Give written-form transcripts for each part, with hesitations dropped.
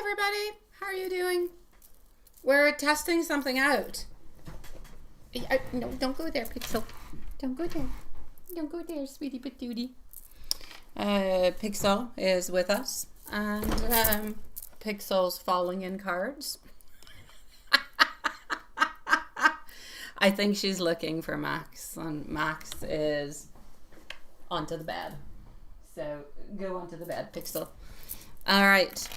everybody. How are you doing? We're testing something out. No, don't go there, Pixel. Don't go there. Don't go there, sweetie patootie. Pixel is with us, and Pixel's falling in cards. I think she's looking for Max, and Max is onto the bed. So go onto the bed, Pixel. All right.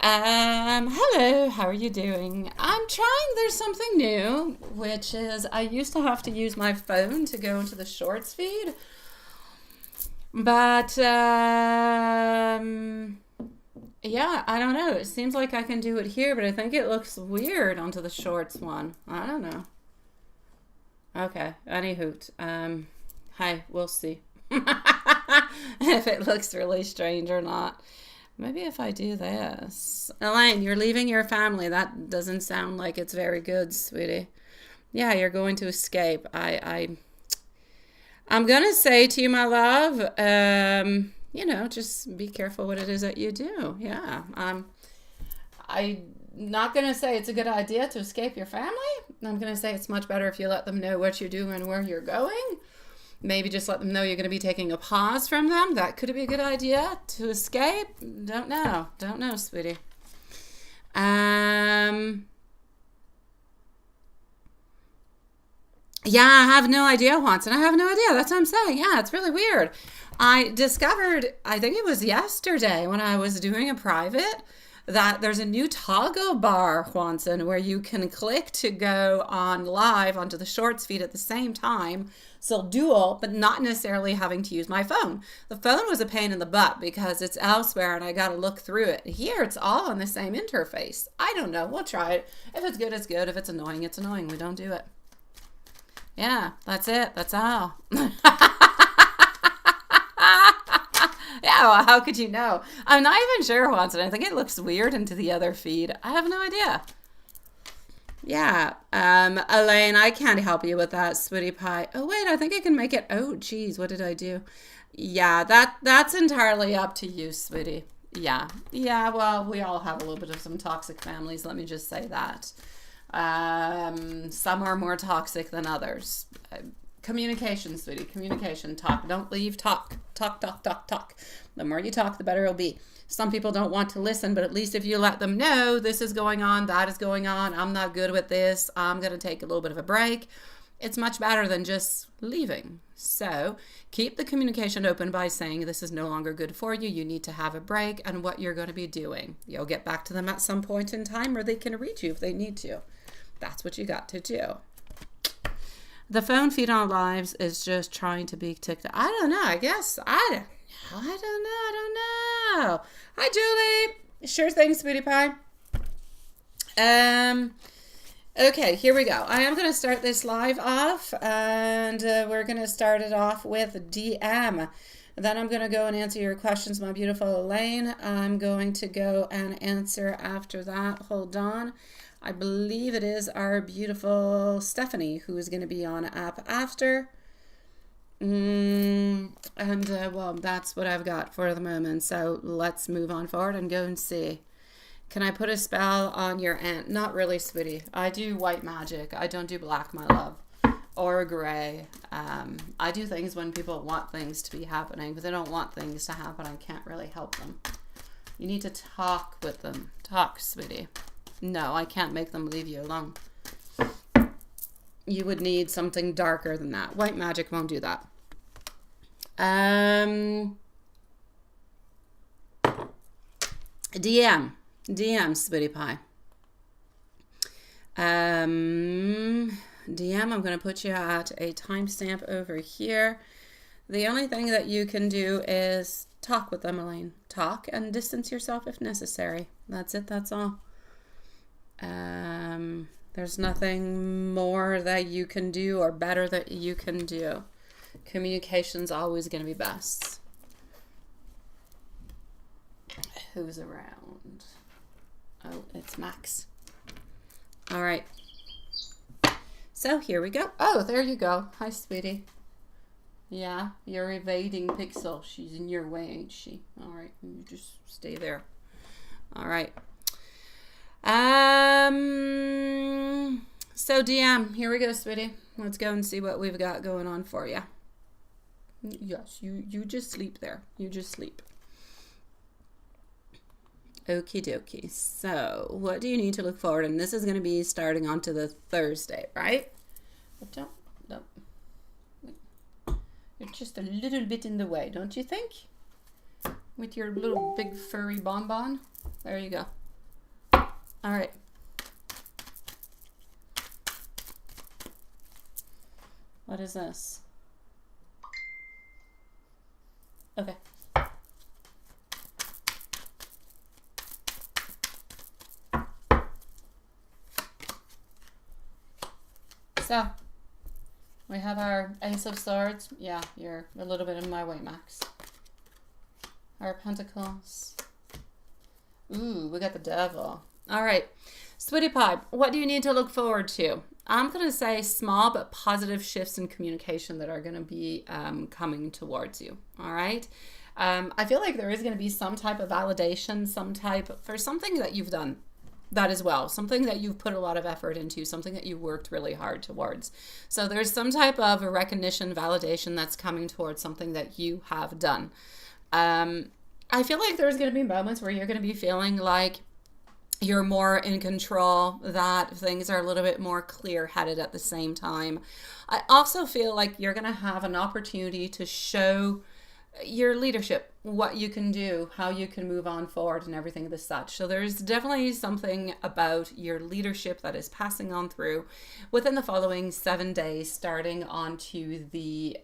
Hello, how are you doing? I'm trying, there's something new, which is I used to have to use my phone to go into the shorts feed. But, yeah, I don't know. It seems like I can do it here, but I think it looks weird onto the shorts one. I don't know. Okay, any hoot. Hi, we'll see. If it looks really strange or not. Maybe if I do this. Elaine, you're leaving your family. That doesn't sound like it's very good, sweetie. Yeah, you're going to escape. I'm going to say to you, my love, just be careful what it is that you do. Yeah. I'm not going to say it's a good idea to escape your family. I'm going to say it's much better if you let them know what you're doing and where you're going. Maybe just let them know you're going to be taking a pause from them. That could be a good idea to escape. Don't know. Don't know, sweetie. Yeah, I have no idea, Watson. I have no idea. That's what I'm saying. Yeah, it's really weird. I discovered, I think it was yesterday when I was doing a private, that there's a new toggle bar, Juanson, where you can click to go on live onto the shorts feed at the same time. So dual, but not necessarily having to use my phone. The phone was a pain in the butt because it's elsewhere and I got to look through it. Here, it's all on the same interface. I don't know. We'll try it. If it's good, it's good. If it's annoying, it's annoying. We don't do it. Yeah, that's it. That's all. Yeah, well, how could you know? I'm not even sure, Watson. I think it looks weird into the other feed. I have no idea. Yeah, Elaine, I can't help you with that, sweetie pie. Oh, wait, I think I can make it. Oh, geez, what did I do? Yeah, that's entirely up to you, sweetie. Yeah, well, we all have a little bit of some toxic families, let me just say that. Some are more toxic than others. Communication, sweetie, communication, talk. Don't leave, talk. Talk. The more you talk, the better it'll be. Some people don't want to listen, but at least if you let them know this is going on, that is going on, I'm not good with this, I'm going to take a little bit of a break, it's much better than just leaving. So keep the communication open by saying this is no longer good for you, you need to have a break, and what you're going to be doing. You'll get back to them at some point in time, or they can reach you if they need to. That's what you got to do. The phone feed on lives is just trying to be TikTok. I don't know. I guess I don't know. Hi, Julie. Sure thing, sweetie pie. Okay, here we go. I am going to start this live off, and we're going to start it off with DM. Then I'm going to go and answer your questions, my beautiful Elaine. I'm going to go and answer after that. Hold on. I believe it is our beautiful Stephanie who is going to be on app after. Well, that's what I've got for the moment. So let's move on forward and go and see. Can I put a spell on your aunt? Not really, sweetie. I do white magic. I don't do black, my love. Or gray. I do things when people want things to be happening, but they don't want things to happen. I can't really help them. You need to talk with them. Talk, sweetie. No, I can't make them leave you alone. You would need something darker than that. White magic won't do that. DM, sweetie pie. DM, I'm going to put you at a timestamp over here. The only thing that you can do is talk with them, Elaine. Talk and distance yourself if necessary. That's it. That's all. There's nothing more that you can do or better that you can do. Communication's always going to be best. Who's around? Oh, it's Max. All right. So here we go. Oh, there you go. Hi, sweetie. Yeah, you're evading Pixel. She's in your way, ain't she? All right, you just stay there. All right. So DM, here we go, sweetie. Let's go and see what we've got going on for you. Yes, you just sleep there. You just sleep. Okie dokie. So, what do you need to look forward? And this is going to be starting onto the Thursday, right? But don't. You're just a little bit in the way, don't you think? With your little big furry bonbon. There you go. All right. What is this? Okay. So, we have our Ace of Swords. Yeah, you're a little bit in my way, Max. Our Pentacles. Ooh, we got the Devil. All right. Sweetie Pie, what do you need to look forward to? I'm going to say small but positive shifts in communication that are going to be coming towards you. All right. I feel like there is going to be some type of validation, for something that you've done. That as well, something that you've put a lot of effort into, something that you worked really hard towards. So there's some type of a recognition, validation that's coming towards something that you have done. I feel like there's going to be moments where you're going to be feeling like you're more in control, that things are a little bit more clear-headed at the same time. I also feel like you're going to have an opportunity to show your leadership, what you can do, how you can move on forward and everything of the such. So there's definitely something about your leadership that is passing on through within the following 7 days, starting onto the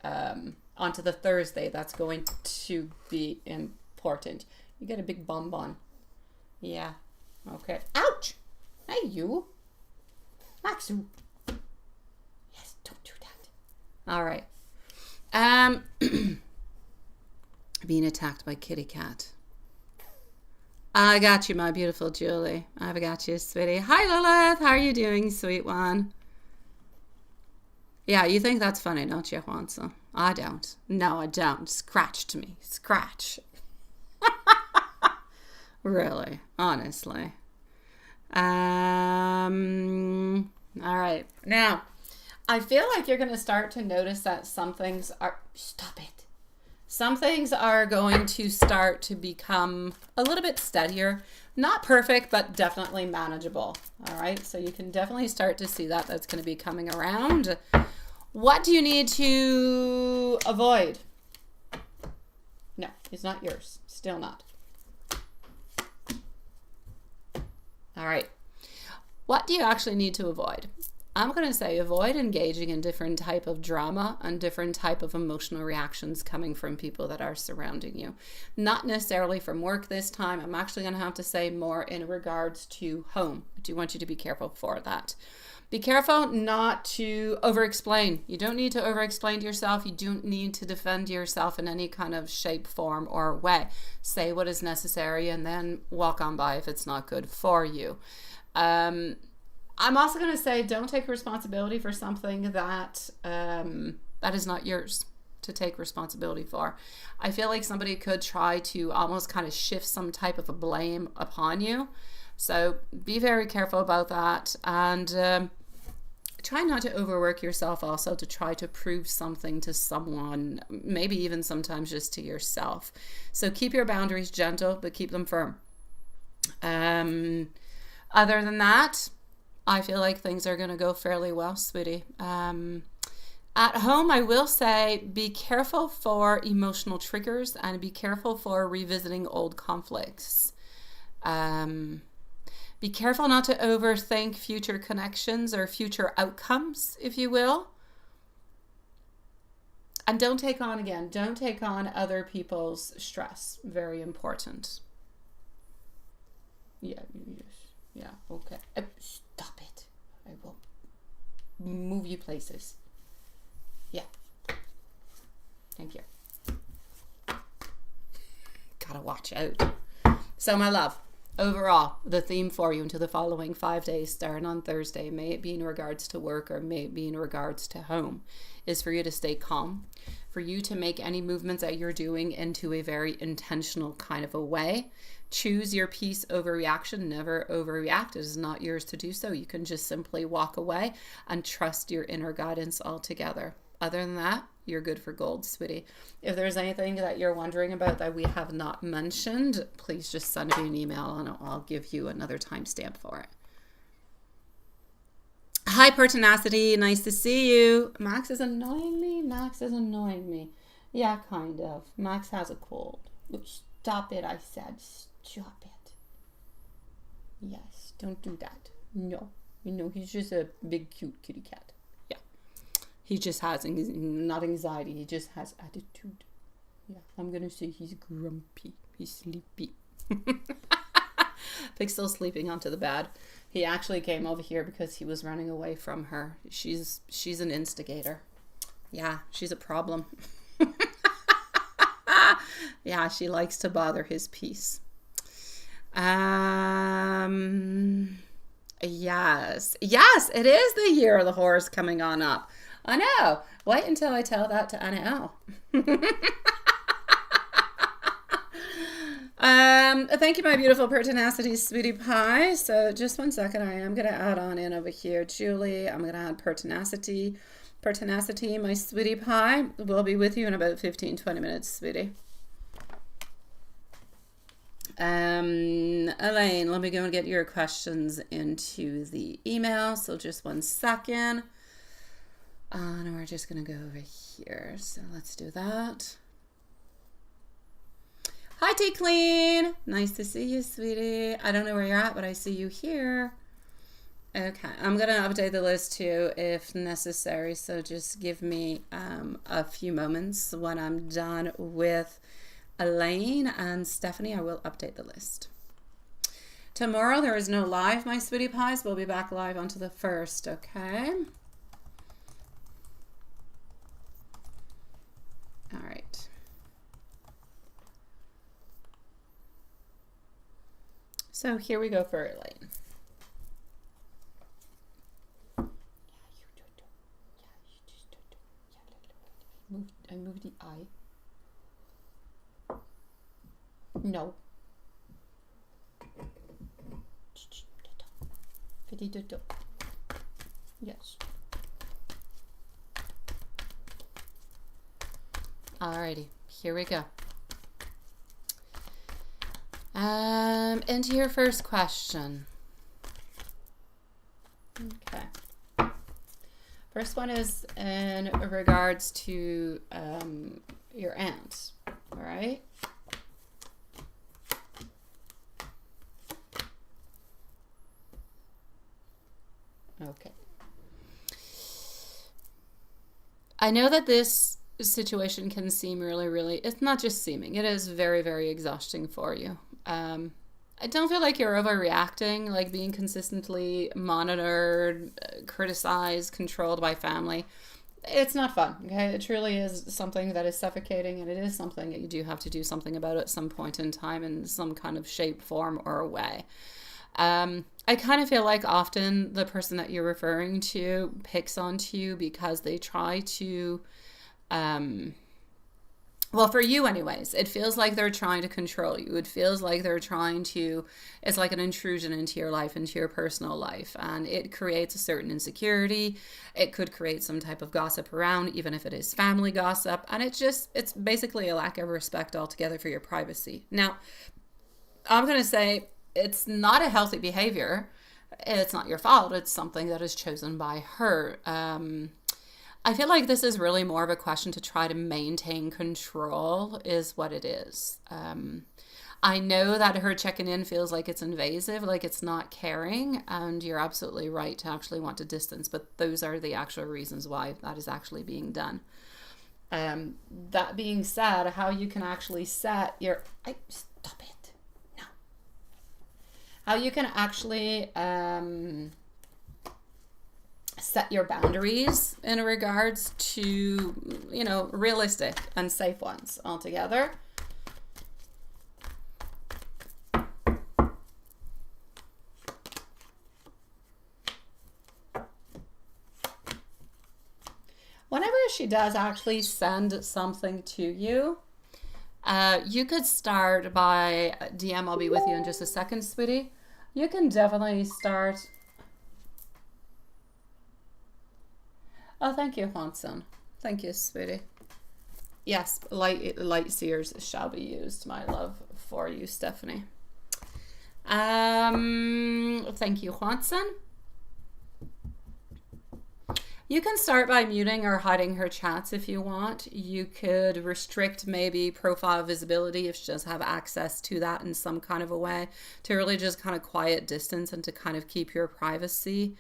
Thursday. That's going to be important. You get a big bonbon. Yeah. Okay. Ouch! Hey, you. Maxu. Yes, don't do that. All right. Being attacked by kitty cat. I got you, my beautiful Julie. I've got you, sweetie. Hi, Lilith. How are you doing, sweet one? Yeah, you think that's funny, don't you, Juanza? I don't. No, I don't. Scratched me. Scratch. Really, honestly. All right. Now, I feel like you're going to start to notice that some things are... Stop it. Some things are going to start to become a little bit steadier. Not perfect, but definitely manageable. All right. So you can definitely start to see that. That's going to be coming around. What do you need to avoid? No, it's not yours. Still not. All right. What do you actually need to avoid? I'm going to say avoid engaging in different type of drama and different type of emotional reactions coming from people that are surrounding you. Not necessarily from work this time. I'm actually going to have to say more in regards to home. I do want you to be careful for that. Be careful not to over-explain. You don't need to over-explain to yourself. You don't need to defend yourself in any kind of shape, form, or way. Say what is necessary and then walk on by if it's not good for you. I'm also going to say don't take responsibility for something that that is not yours to take responsibility for. I feel like somebody could try to almost kind of shift some type of a blame upon you. So be very careful about that, and try not to overwork yourself also to try to prove something to someone, maybe even sometimes just to yourself. So keep your boundaries gentle, but keep them firm. Other than that, I feel like things are going to go fairly well, sweetie. At home, I will say be careful for emotional triggers and be careful for revisiting old conflicts. Be careful not to overthink future connections or future outcomes, if you will. And don't take on other people's stress. Very important. Yeah, yeah, okay. Stop it. I will move you places. Yeah. Thank you. Gotta watch out. So, my love, overall, the theme for you into the following 5 days, starting on Thursday, may it be in regards to work or may it be in regards to home, is for you to stay calm, for you to make any movements that you're doing into a very intentional kind of a way. Choose your peace over reaction. Never overreact. It is not yours to do so. You can just simply walk away and trust your inner guidance altogether. Other than that, you're good for gold, sweetie. If there's anything that you're wondering about that we have not mentioned, please just send me an email and I'll give you another timestamp for it. Hi, Pertinacity. Nice to see you. Max is annoying me. Max is annoying me. Yeah, kind of. Max has a cold. Stop it, I said. Stop it. Yes, don't do that. No. You know, he's just a big, cute kitty cat. Yeah. He just has, not anxiety, he just has attitude. Yeah, I'm going to say he's grumpy. He's sleepy. Pig's still sleeping onto the bed. He actually came over here because he was running away from her. She's an instigator. Yeah, she's a problem. Yeah, she likes to bother his peace. Yes, it is the year of the horse coming on up. I know. Wait until I tell that to Anna L. Thank you, my beautiful Pertinacity sweetie pie. So just 1 second, I am going to add on in over here, Julie. I'm going to add Pertinacity. Pertinacity, my sweetie pie, will be with you in about 15-20 minutes, sweetie. Elaine, let me go and get your questions into the email. So just 1 second. And we're just going to go over here. So let's do that. Hi, T Clean. Nice to see you, sweetie. I don't know where you're at, but I see you here. Okay, I'm going to update the list too if necessary. So just give me a few moments. When I'm done with Elaine and Stephanie, I will update the list. Tomorrow there is no live, my sweetie pies. We'll be back live onto the 1st, okay? All right. So here we go for Elaine. I moved the eye. No. Yes. Alrighty, here we go. Into your first question. Okay. First one is in regards to your aunt, all right? Okay. I know that this situation can seem really, it's not just seeming, it is very, very exhausting for you. I don't feel like you're overreacting, like being consistently monitored, criticized, controlled by family. It's not fun, okay? It truly is something that is suffocating, and it is something that you do have to do something about at some point in time in some kind of shape, form, or way. I kind of feel like often the person that you're referring to picks onto you because they try to, well, for you anyways, it feels like they're trying to control you. It feels like they're trying to, it's like an intrusion into your life, into your personal life. And it creates a certain insecurity. It could create some type of gossip around, even if it is family gossip. And it's basically a lack of respect altogether for your privacy. Now, I'm going to say it's not a healthy behavior. It's not your fault. It's something that is chosen by her. I feel like this is really more of a question to try to maintain control is what it is. I know that her checking in feels like it's invasive, like it's not caring, and you're absolutely right to actually want to distance, but those are the actual reasons why that is actually being done. That being said, how you can actually set your... Stop it. No. How you can actually... set your boundaries in regards to, realistic and safe ones altogether. she does actually send something to you, you could start by DM. I'll be with you in just a second, sweetie. You can definitely start. Oh, thank you, Hanson. Thank you, sweetie. Yes, light seers shall be used, my love, for you, Stephanie. Thank you, Hanson. You can start by muting or hiding her chats if you want. You could restrict maybe profile visibility if she does have access to that in some kind of a way, to really just kind of quiet distance and to kind of keep your privacy.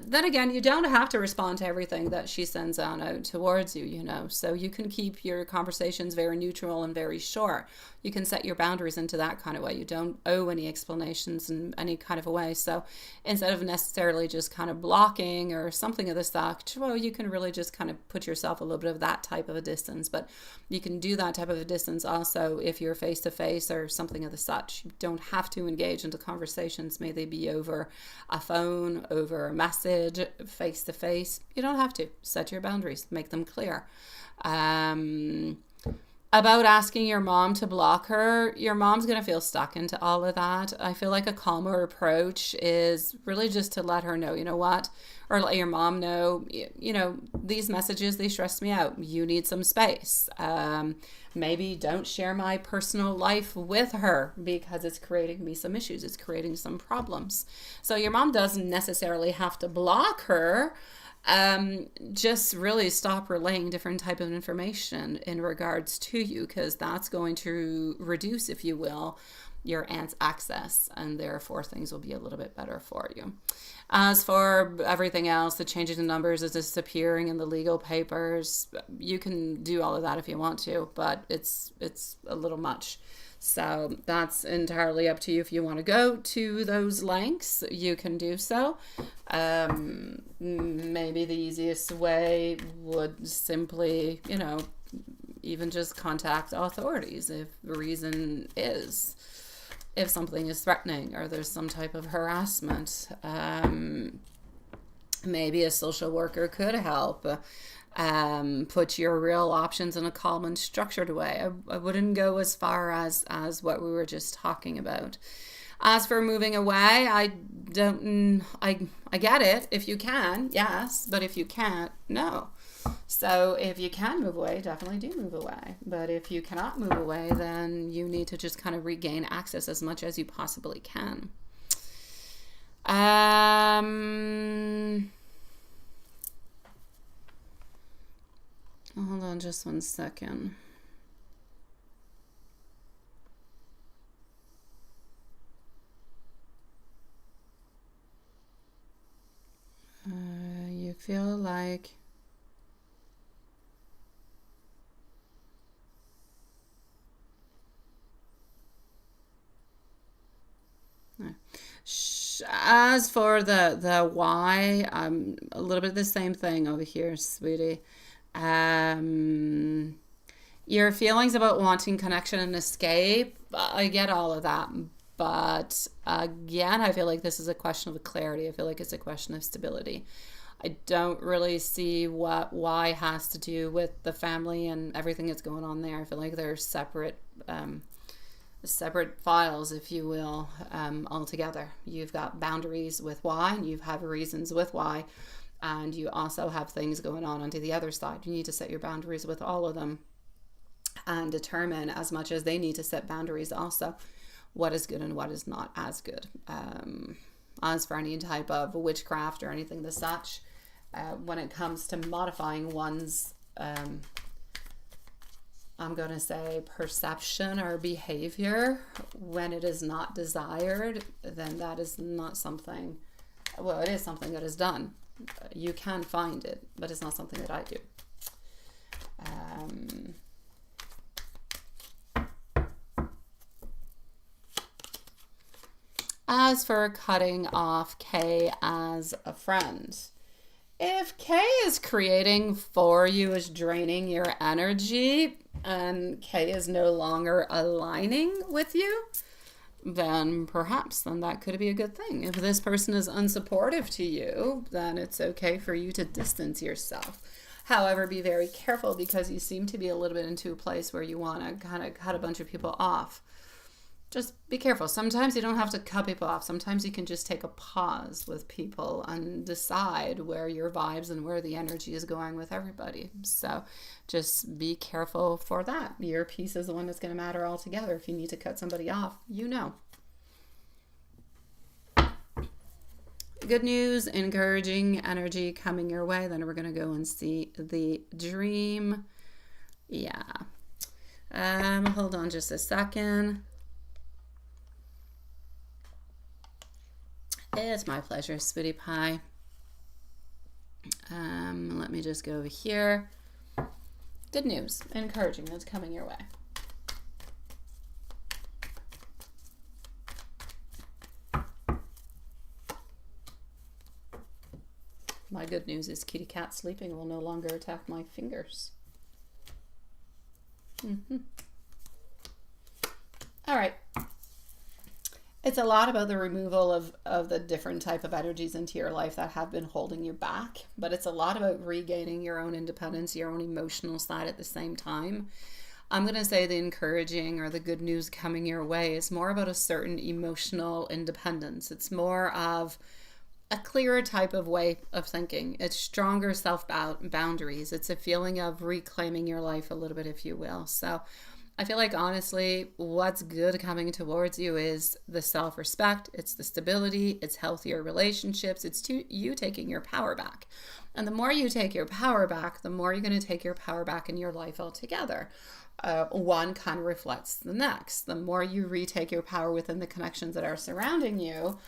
Then again, you don't have to respond to everything that she sends out towards you, you know, so you can keep your conversations very neutral and very short. You can set your boundaries into that kind of way. You don't owe any explanations in any kind of a way. So instead of necessarily just kind of blocking or something of the stock, well, you can really just kind of put yourself a little bit of that type of a distance. But you can do that type of a distance also if you're face to face or something of the such. You don't have to engage into conversations. May they be over a phone, over a message, face to face. You don't have to. Set your boundaries, make them clear. About asking your mom to block her, your mom's going to feel stuck into all of that. I feel like a calmer approach is really just to let her know, you know what, or let your mom know, you know, these messages, they stress me out. You need some space. Maybe don't share my personal life with her because it's creating me some issues. It's creating some problems. So your mom doesn't necessarily have to block her. Just really stop relaying different type of information in regards to you, because that's going to reduce, if you will, your aunt's access, and therefore things will be a little bit better for you. As for everything else, the changing the numbers, the disappearing in the legal papers, you can do all of that if you want to, but it's a little much. So that's entirely up to you. If you want to go to those lengths, you can do so. Maybe the easiest way would simply, you know, even just contact authorities if the reason is, if something is threatening or there's some type of harassment. Maybe a social worker could help. Put your real options in a calm and structured way. I wouldn't go as far as what we were just talking about. As for moving away, I get it. If you can, yes, but if you can't, no. So if you can move away, definitely do move away. But if you cannot move away, then you need to just kind of regain access as much as you possibly can. Hold on just one second. You feel like as for the why, a little bit the same thing over here, sweetie. Your feelings about wanting connection and escape, I get all of that, but again, I feel like this is a question of clarity. I feel like it's a question of stability. I don't really see what why has to do with the family and everything that's going on there. I feel like they're separate files, if you will, altogether. You've got boundaries with why, and you have reasons with why. And you also have things going on the other side. You need to set your boundaries with all of them and determine, as much as they need to set boundaries also, what is good and what is not as good. As for any type of witchcraft or anything of the such, when it comes to modifying one's, I'm going to say, perception or behavior when it is not desired, then that is not something, well, it is something that is done. You can find it, but it's not something that I do. As for cutting off Kay as a friend, if Kay is creating for you, is draining your energy, and Kay is no longer aligning with you, then perhaps that could be a good thing. If this person is unsupportive to you, then it's okay for you to distance yourself. However, be very careful because you seem to be a little bit into a place where you want to kind of cut a bunch of people off. Just be careful. Sometimes you don't have to cut people off. Sometimes you can just take a pause with people and decide where your vibes and where the energy is going with everybody. So just be careful for that. Your piece is the one that's going to matter altogether. If you need to cut somebody off, you know. Good news, encouraging energy coming your way. Then we're going to go and see the dream. Yeah. Hold on just a second. It's my pleasure, sweetie pie. Let me just go over here. Good news, encouraging, that's coming your way. My good news is kitty cat sleeping will no longer attack my fingers. All right. It's a lot about the removal of the different type of energies into your life that have been holding you back, but it's a lot about regaining your own independence, your own emotional side at the same time. I'm going to say the encouraging or the good news coming your way is more about a certain emotional independence. It's more of a clearer type of way of thinking. It's stronger self-boundaries. It's a feeling of reclaiming your life a little bit, if you will. So I feel like, honestly, what's good coming towards you is the self-respect, it's the stability, it's healthier relationships, it's you taking your power back. And the more you take your power back, the more you're going to take your power back in your life altogether. One kind of reflects the next. The more you retake your power within the connections that are surrounding you,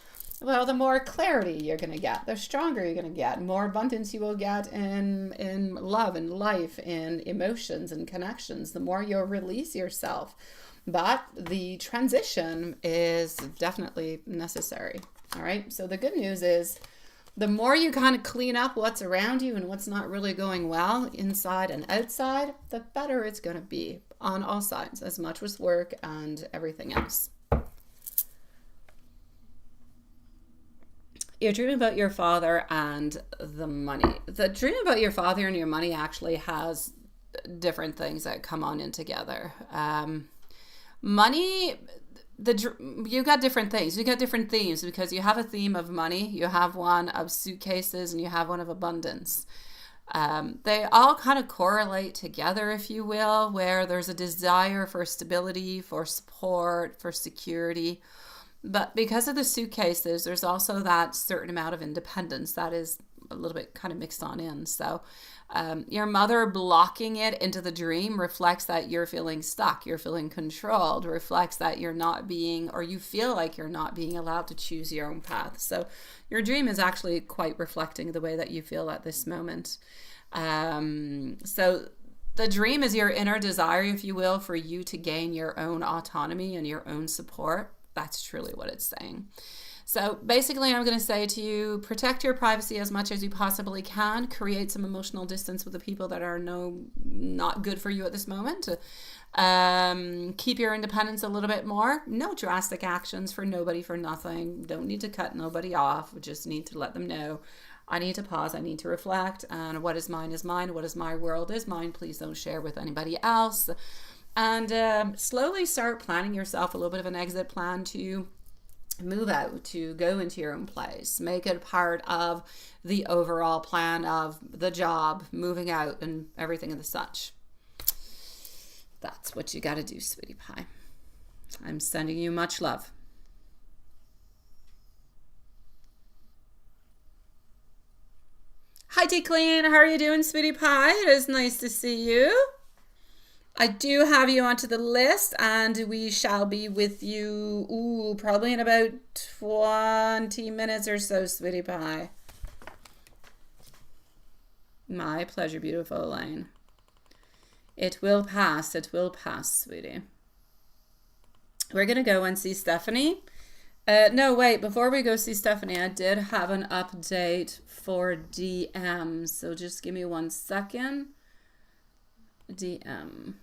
well, the more clarity you're going to get, the stronger you're going to get, more abundance you will get in love and life, in emotions and connections, the more you'll release yourself. But the transition is definitely necessary. All right. So the good news is the more you kind of clean up what's around you and what's not really going well inside and outside, the better it's going to be on all sides, as much with work and everything else. You're dreaming about your father and the money. The dream about your father and your money actually has different things that come on in together. Money, you got different things. You got different themes because you have a theme of money, you have one of suitcases, and you have one of abundance. They all kind of correlate together, if you will, where there's a desire for stability, for support, for security. But because of the suitcases, there's also that certain amount of independence that is a little bit kind of mixed on in. So your mother blocking it into the dream reflects that you're feeling stuck, you're feeling controlled, reflects that you're not being, or you feel like you're not being allowed to choose your own path. So your dream is actually quite reflecting the way that you feel at this moment. So the dream is your inner desire, if you will, for you to gain your own autonomy and your own support. That's truly what it's saying. So basically, I'm going to say to you, protect your privacy as much as you possibly can. Create some emotional distance with the people that are not good for you at this moment. Keep your independence a little bit more. No drastic actions for nobody, for nothing. Don't need to cut nobody off. We just need to let them know, I need to pause. I need to reflect. And what is mine is mine. What is my world is mine. Please don't share with anybody else. And slowly start planning yourself a little bit of an exit plan to move out, to go into your own place. Make it part of the overall plan of the job, moving out, and everything of the such. That's what you got to do, sweetie pie. I'm sending you much love. Hi, Tea Clean. How are you doing, sweetie pie? It is nice to see you. I do have you onto the list, and we shall be with you, probably in about 20 minutes or so, sweetie pie. My pleasure, beautiful Elaine. It will pass, sweetie. We're going to go and see Stephanie. No, wait, before we go see Stephanie, I did have an update for DM, so just give me 1 second. DM.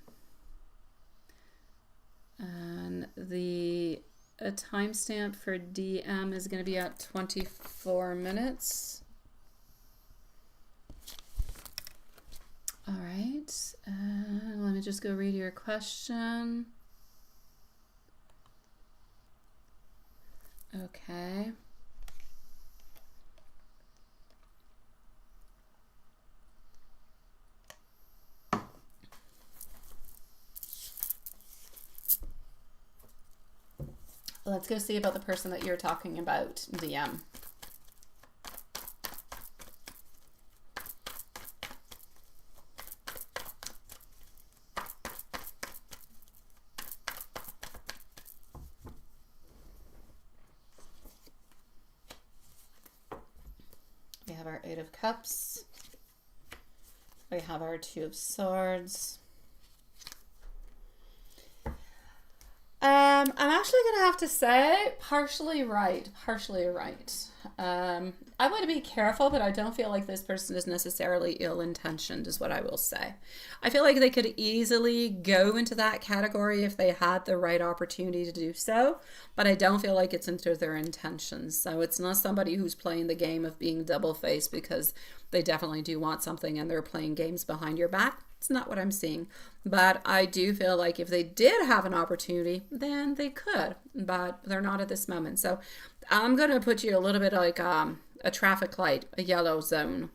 And the timestamp for DM is going to be at 24 minutes. right. Let me just go read your question. Okay. Let's go see about the person that you're talking about, DM. We have our Eight of Cups. We have our Two of Swords. I'm actually going to have to say partially right. I want to be careful, but I don't feel like this person is necessarily ill-intentioned is what I will say. I feel like they could easily go into that category if they had the right opportunity to do so, but I don't feel like it's into their intentions. So it's not somebody who's playing the game of being double-faced because they definitely do want something and they're playing games behind your back. It's not what I'm seeing, but I do feel like if they did have an opportunity, then they could, but they're not at this moment. So I'm going to put you a little bit like a traffic light, a yellow zone.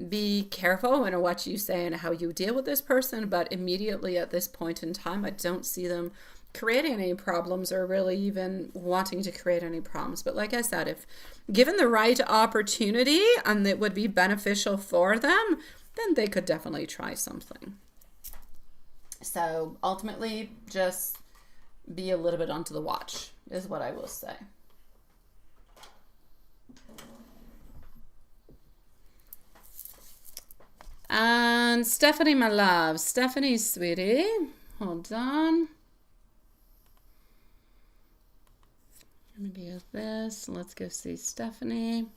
Be careful in what you say and how you deal with this person, but immediately at this point in time, I don't see them creating any problems or really even wanting to create any problems. But like I said, if given the right opportunity and it would be beneficial for them, then they could definitely try something. So ultimately, just be a little bit onto the watch is what I will say. And Stephanie, my love. Stephanie, sweetie. Hold on. Maybe this. Let's go see Stephanie.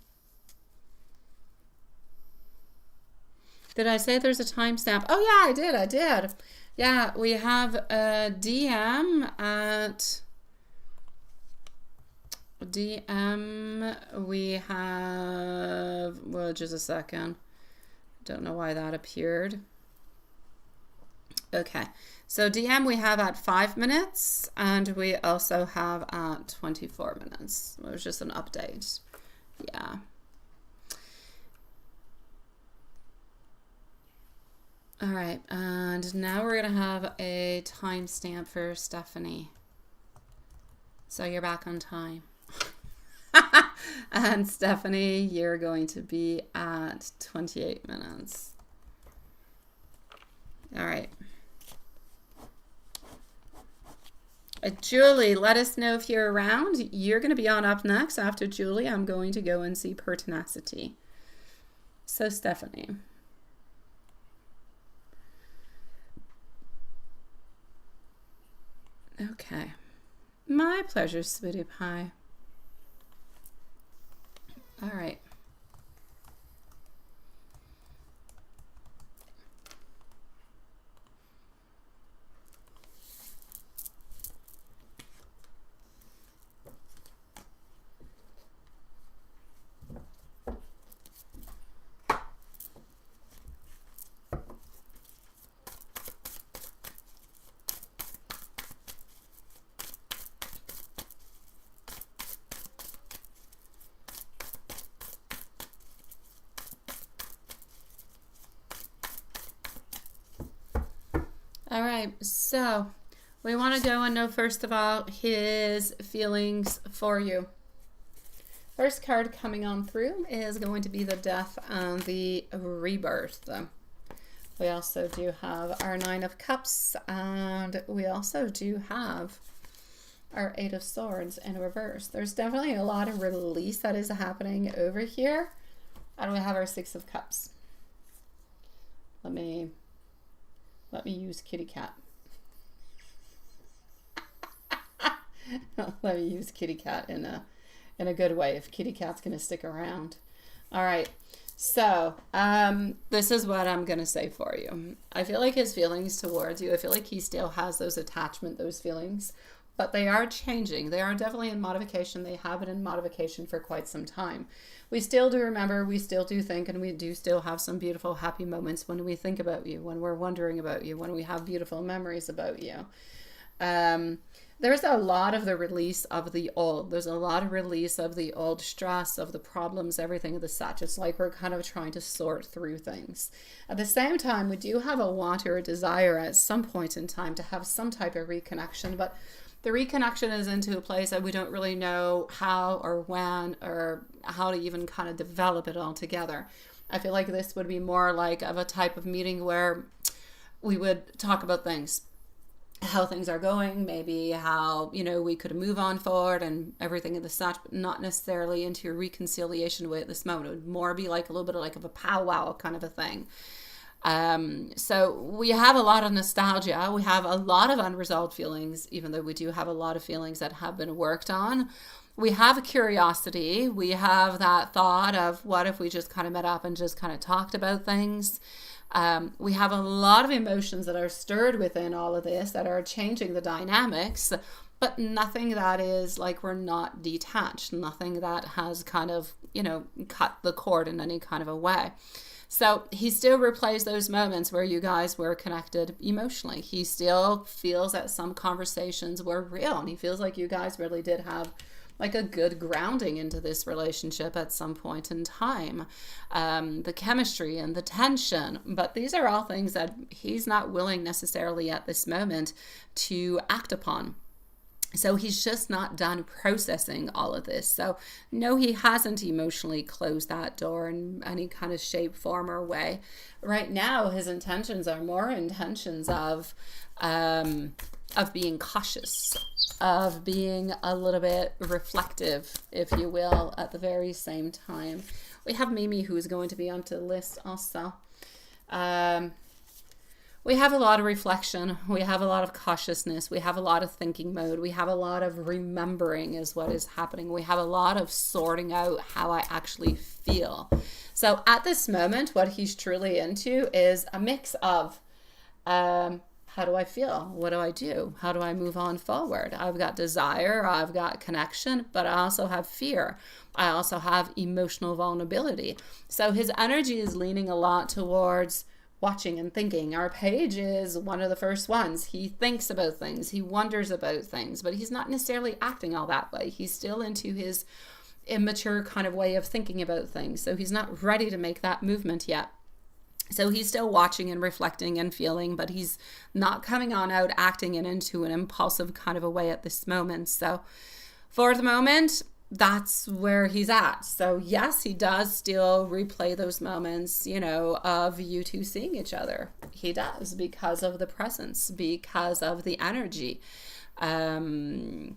Did I say there's a timestamp? Oh, yeah, I did. Yeah, we have a DM at... we have... Well, just a second. Don't know why that appeared. Okay, so DM we have at 5 minutes, and we also have at 24 minutes. It was just an update. Yeah. All right, and now we're going to have a timestamp for Stephanie. So you're back on time. And Stephanie, you're going to be at 28 minutes. All right. Julie, let us know if you're around. You're going to be on up next. After Julie, I'm going to go and see Pertinacity. So Stephanie. Okay. My pleasure, sweetie pie. All right. All right, so we want to go and know first of all his feelings for you. First card coming on through is going to be the Death and the Rebirth. We also do have our Nine of Cups, and we also do have our Eight of Swords in reverse. There's definitely a lot of release that is happening over here, and we have our Six of Cups. Let me use kitty cat. Let me use kitty cat in a good way if kitty cat's gonna stick around. All right, so this is what I'm gonna say for you. I feel like his feelings towards you, I feel like he still has those attachment, those feelings but they are changing. They are definitely in modification. They have been in modification for quite some time. We still do remember, we still do think, and we do still have some beautiful, happy moments when we think about you, when we're wondering about you, when we have beautiful memories about you. There's a lot of the release of the old. There's a lot of release of the old stress, of the problems, everything of the such. It's like we're kind of trying to sort through things. At the same time, we do have a want or a desire at some point in time to have some type of reconnection, but the reconnection is into a place that we don't really know how or when or how to even kind of develop it all together. I feel like this would be more like of a type of meeting where we would talk about things, how things are going, maybe how, you know, we could move on forward and everything in the such, but not necessarily into a reconciliation way at this moment. It would more be like a little bit of like of a powwow kind of a thing. So we have a lot of nostalgia. We have a lot of unresolved feelings, even though we do have a lot of feelings that have been worked on. We have a curiosity. We have that thought of what if we just kind of met up and just kind of talked about things. We have a lot of emotions that are stirred within all of this that are changing the dynamics, but nothing that is like we're not detached, nothing that has kind of, you know, cut the cord in any kind of a way. So he still replays those moments where you guys were connected emotionally. He still feels that some conversations were real, and he feels like you guys really did have like a good grounding into this relationship at some point in time. The chemistry and the tension, but these are all things that he's not willing necessarily at this moment to act upon. So he's just not done processing all of this. So no, he hasn't emotionally closed that door in any kind of shape, form, or way. Right now, his intentions are more intentions of being cautious, of being a little bit reflective, if you will, at the very same time. We have Mimi, who's going to be onto the list also. We have a lot of reflection. We have a lot of cautiousness. We have a lot of thinking mode. We have a lot of remembering is what is happening. We have a lot of sorting out how I actually feel. So at this moment, what he's truly into is a mix of how do I feel? What do I do? How do I move on forward? I've got desire, I've got connection, but I also have fear. I also have emotional vulnerability. So his energy is leaning a lot towards watching and thinking. Our page is one of the first ones. He thinks about things, he wonders about things, but he's not necessarily acting all that way. He's still into his immature kind of way of thinking about things. So he's not ready to make that movement yet. So he's still watching and reflecting and feeling, but he's not coming on out acting and into an impulsive kind of a way at this moment. So for the moment, that's where he's at. So yes, he does still replay those moments, you know, of you two seeing each other. He does, because of the presence, because of the energy. But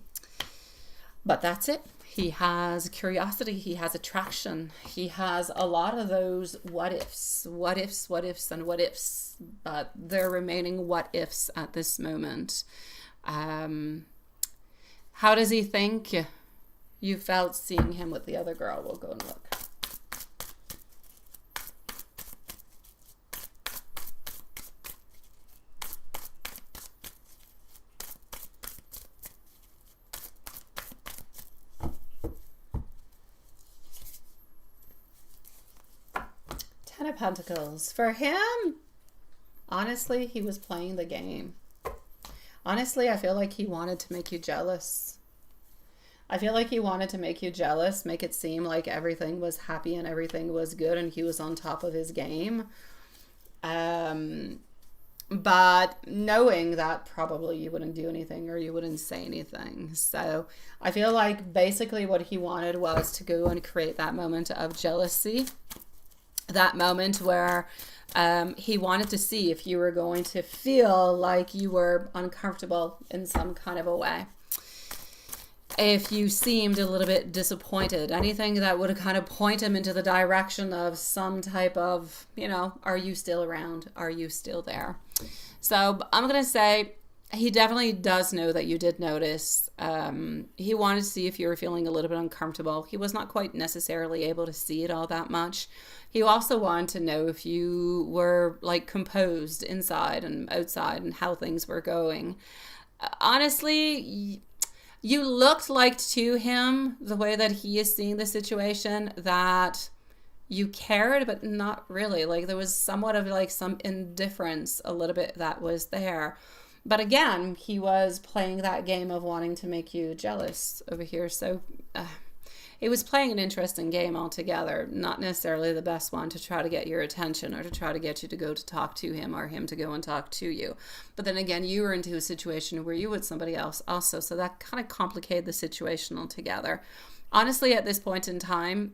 that's it. He has curiosity, he has attraction, he has a lot of those what ifs, and what ifs, but they're remaining what ifs at this moment. How does he think you felt seeing him with the other girl? We'll go and look. Ten of Pentacles. For him, honestly, he was playing the game. Honestly, I feel like he wanted to make you jealous. I feel like he wanted to make you jealous, make it seem like everything was happy and everything was good and he was on top of his game. But knowing that probably you wouldn't do anything or you wouldn't say anything. So I feel like basically what he wanted was to go and create that moment of jealousy. That moment where he wanted to see if you were going to feel like you were uncomfortable in some kind of a way. If you seemed a little bit disappointed, anything that would kind of point him into the direction of some type of, you know, are you still around? Are you still there? So I'm going to say he definitely does know that you did notice. He wanted to see if you were feeling a little bit uncomfortable. He was not quite necessarily able to see it all that much. He also wanted to know if you were like composed inside and outside and how things were going. Honestly, You looked like to him, the way that he is seeing the situation, that you cared, but not really. Like there was somewhat of like some indifference a little bit that was there. But again, he was playing that game of wanting to make you jealous over here. So it was playing an interesting game altogether, not necessarily the best one to try to get your attention or to try to get you to go to talk to him or him to go and talk to you. But then again, you were into a situation where you with somebody else also. So that kind of complicated the situation altogether. Honestly, at this point in time,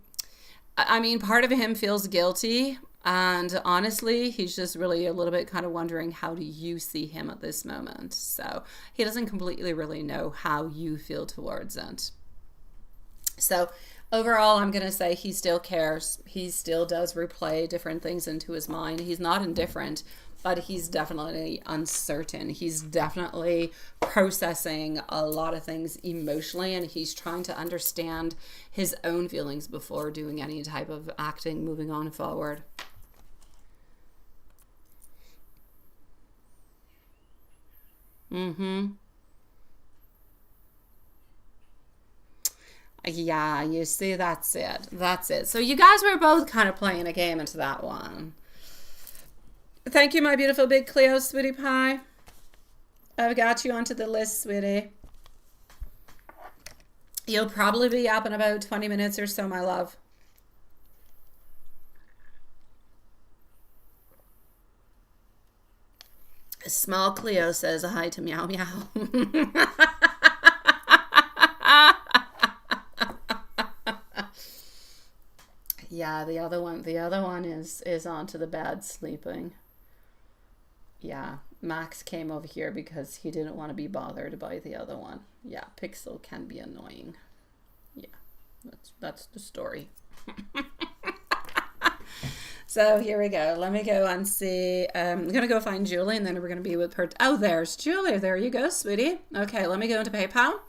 I mean, part of him feels guilty. And honestly, he's just really a little bit kind of wondering, how do you see him at this moment? So he doesn't completely really know how you feel towards it. So overall, I'm going to say he still cares. He still does replay different things into his mind. He's not indifferent, but he's definitely uncertain. He's definitely processing a lot of things emotionally, and he's trying to understand his own feelings before doing any type of acting moving on forward. Yeah, you see, that's it. That's it. So you guys were both kind of playing a game into that one. Thank you, my beautiful big Cleo, sweetie pie. I've got you onto the list, sweetie. You'll probably be up in about 20 minutes or so, my love. Small Cleo says hi to Meow Meow. Yeah, the other one is onto the bed sleeping. Yeah, Max came over here because he didn't want to be bothered by the other one. Yeah, Pixel can be annoying. Yeah, that's the story. So here we go. Let me go and see. I'm going to go find Julie, and then we're going to be with her. Oh, there's Julie. There you go, sweetie. Okay, let me go into PayPal.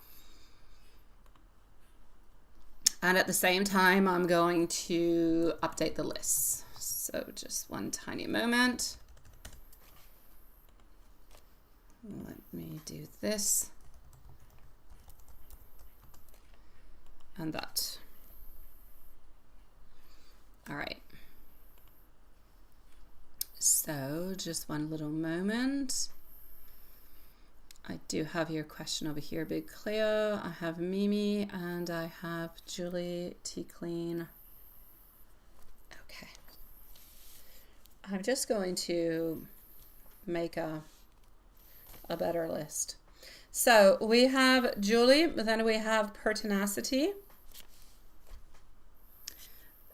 And at the same time, I'm going to update the lists. So just one tiny moment. Let me do this. And that. All right. So just one little moment. I do have your question over here, Big Cleo. I have Mimi and I have Julie T Clean. Okay. I'm just going to make a better list. So we have Julie, then we have Pertinacity.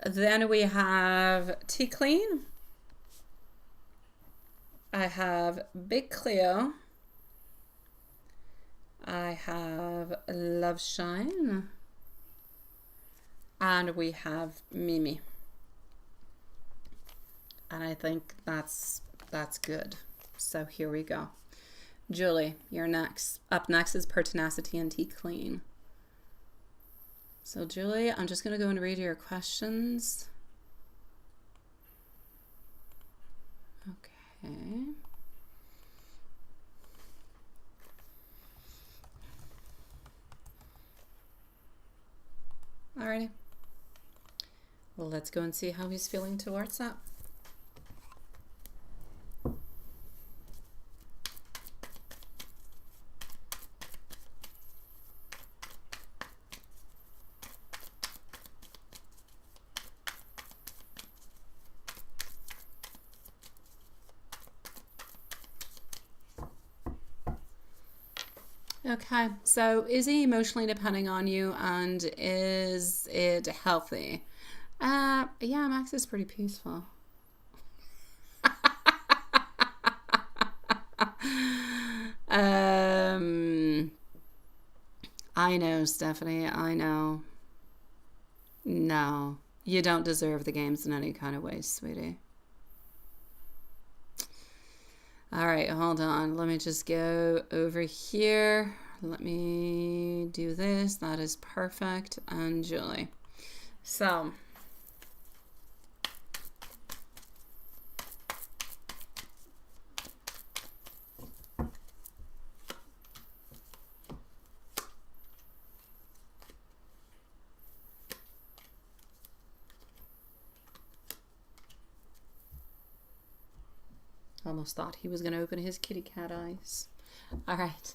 Then we have T Clean. I have Big Cleo. I have Love Shine. And we have Mimi. And I think that's good. So here we go. Julie, you're next. Up next is Pertinacity and T Clean. So Julie, I'm just going to go and read your questions. Okay. Alrighty. Well, let's go and see how he's feeling towards that. Okay, so is he emotionally depending on you, and is it healthy? Yeah, Max is pretty peaceful. I know, Stephanie, I know. No, you don't deserve the games in any kind of way, sweetie. All right, hold on. Let me just go over here. Let me do this. That is perfect. And Julie. So, Almost thought he was going to open his kitty cat eyes. All right.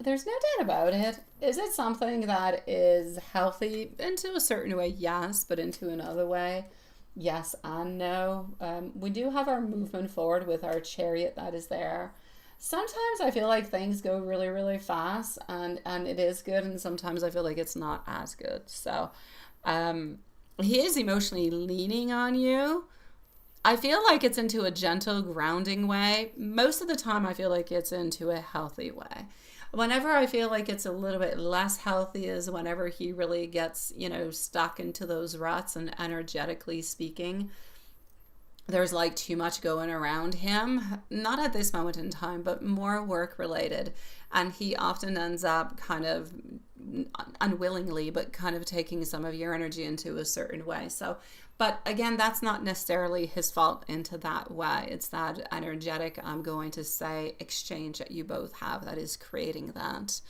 There's no doubt about it. Is it something that is healthy? Into a certain way, yes, but into another way, yes and no. We do have our movement forward with our Chariot that is there. Sometimes I feel like things go really, really fast and it is good, and sometimes I feel like it's not as good. So he is emotionally leaning on you. I feel like it's into a gentle, grounding way. Most of the time I feel like it's into a healthy way. Whenever I feel like it's a little bit less healthy is whenever he really gets, stuck into those ruts, and energetically speaking, there's like too much going around him. Not at this moment in time, but more work related. And he often ends up kind of unwillingly, but kind of taking some of your energy into a certain way. So, but again, that's not necessarily his fault into that way. It's that energetic, I'm going to say, exchange that you both have that is creating that.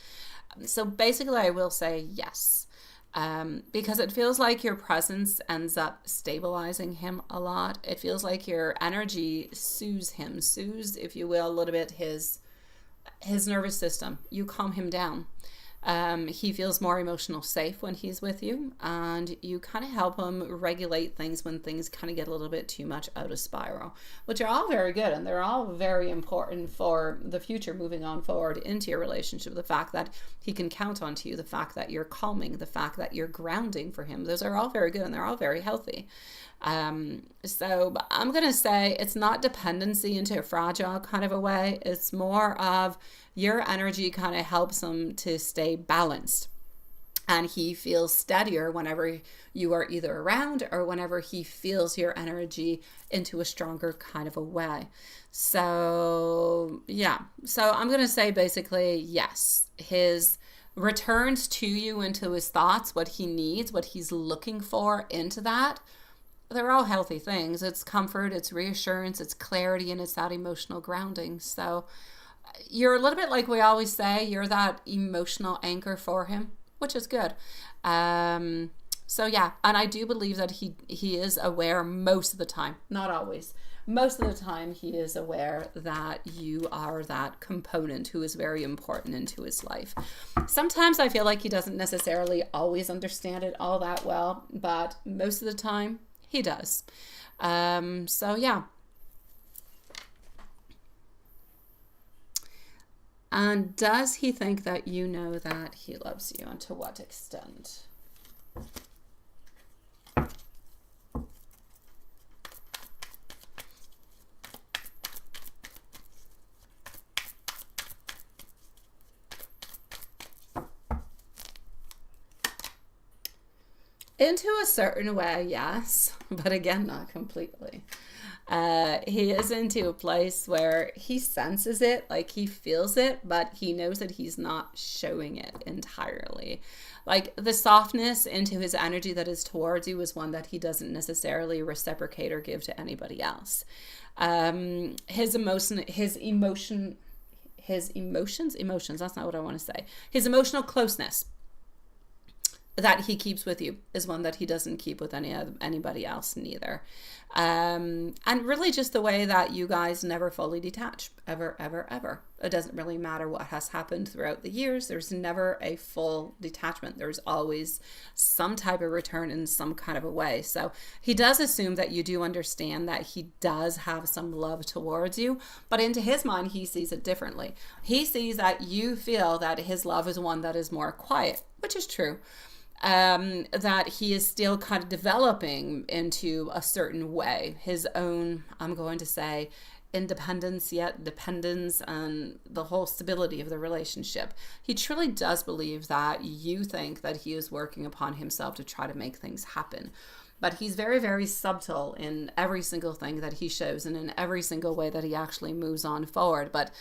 So basically, I will say yes. Because it feels like your presence ends up stabilizing him a lot. It feels like your energy soothes, if you will, a little bit his nervous system. You calm him down. He feels more emotional safe when he's with you, and you kind of help him regulate things when things kind of get a little bit too much out of spiral, which are all very good, and they're all very important for the future moving on forward into your relationship. The fact that he can count on you, the fact that you're calming, the fact that you're grounding for him, those are all very good, and they're all very healthy. So I'm going to say it's not dependency into a fragile kind of a way. It's more of your energy kind of helps him to stay balanced. And he feels steadier whenever you are either around or whenever he feels your energy into a stronger kind of a way. So, yeah. So I'm going to say basically, yes, his returns to you into his thoughts, what he needs, what he's looking for into that. They're all healthy things. It's comfort, it's reassurance, it's clarity, and it's that emotional grounding. So you're a little bit like we always say, you're that emotional anchor for him, which is good. So yeah, and I do believe that he is aware most of the time, not always. Most of the time he is aware that you are that component who is very important into his life. Sometimes I feel like he doesn't necessarily always understand it all that well, but most of the time he does. So yeah. And does he think that you know that he loves you, and to what extent? Into a certain way, yes, but again, not completely. He is into a place where he senses it, like he feels it, but he knows that he's not showing it entirely. Like the softness into his energy that is towards you is one that he doesn't necessarily reciprocate or give to anybody else. His emotions, that's not what I want to say. His emotional closeness that he keeps with you is one that he doesn't keep with anybody else neither. And really just the way that you guys never fully detach, ever, ever, ever. It doesn't really matter what has happened throughout the years. There's never a full detachment. There's always some type of return in some kind of a way. So he does assume that you do understand that he does have some love towards you, but into his mind, he sees it differently. He sees that you feel that his love is one that is more quiet, which is true. That he is still kind of developing into a certain way, his own, I'm going to say, independence yet dependence, and the whole stability of the relationship. He truly does believe that you think that he is working upon himself to try to make things happen. But he's very, very subtle in every single thing that he shows and in every single way that he actually moves on forward. But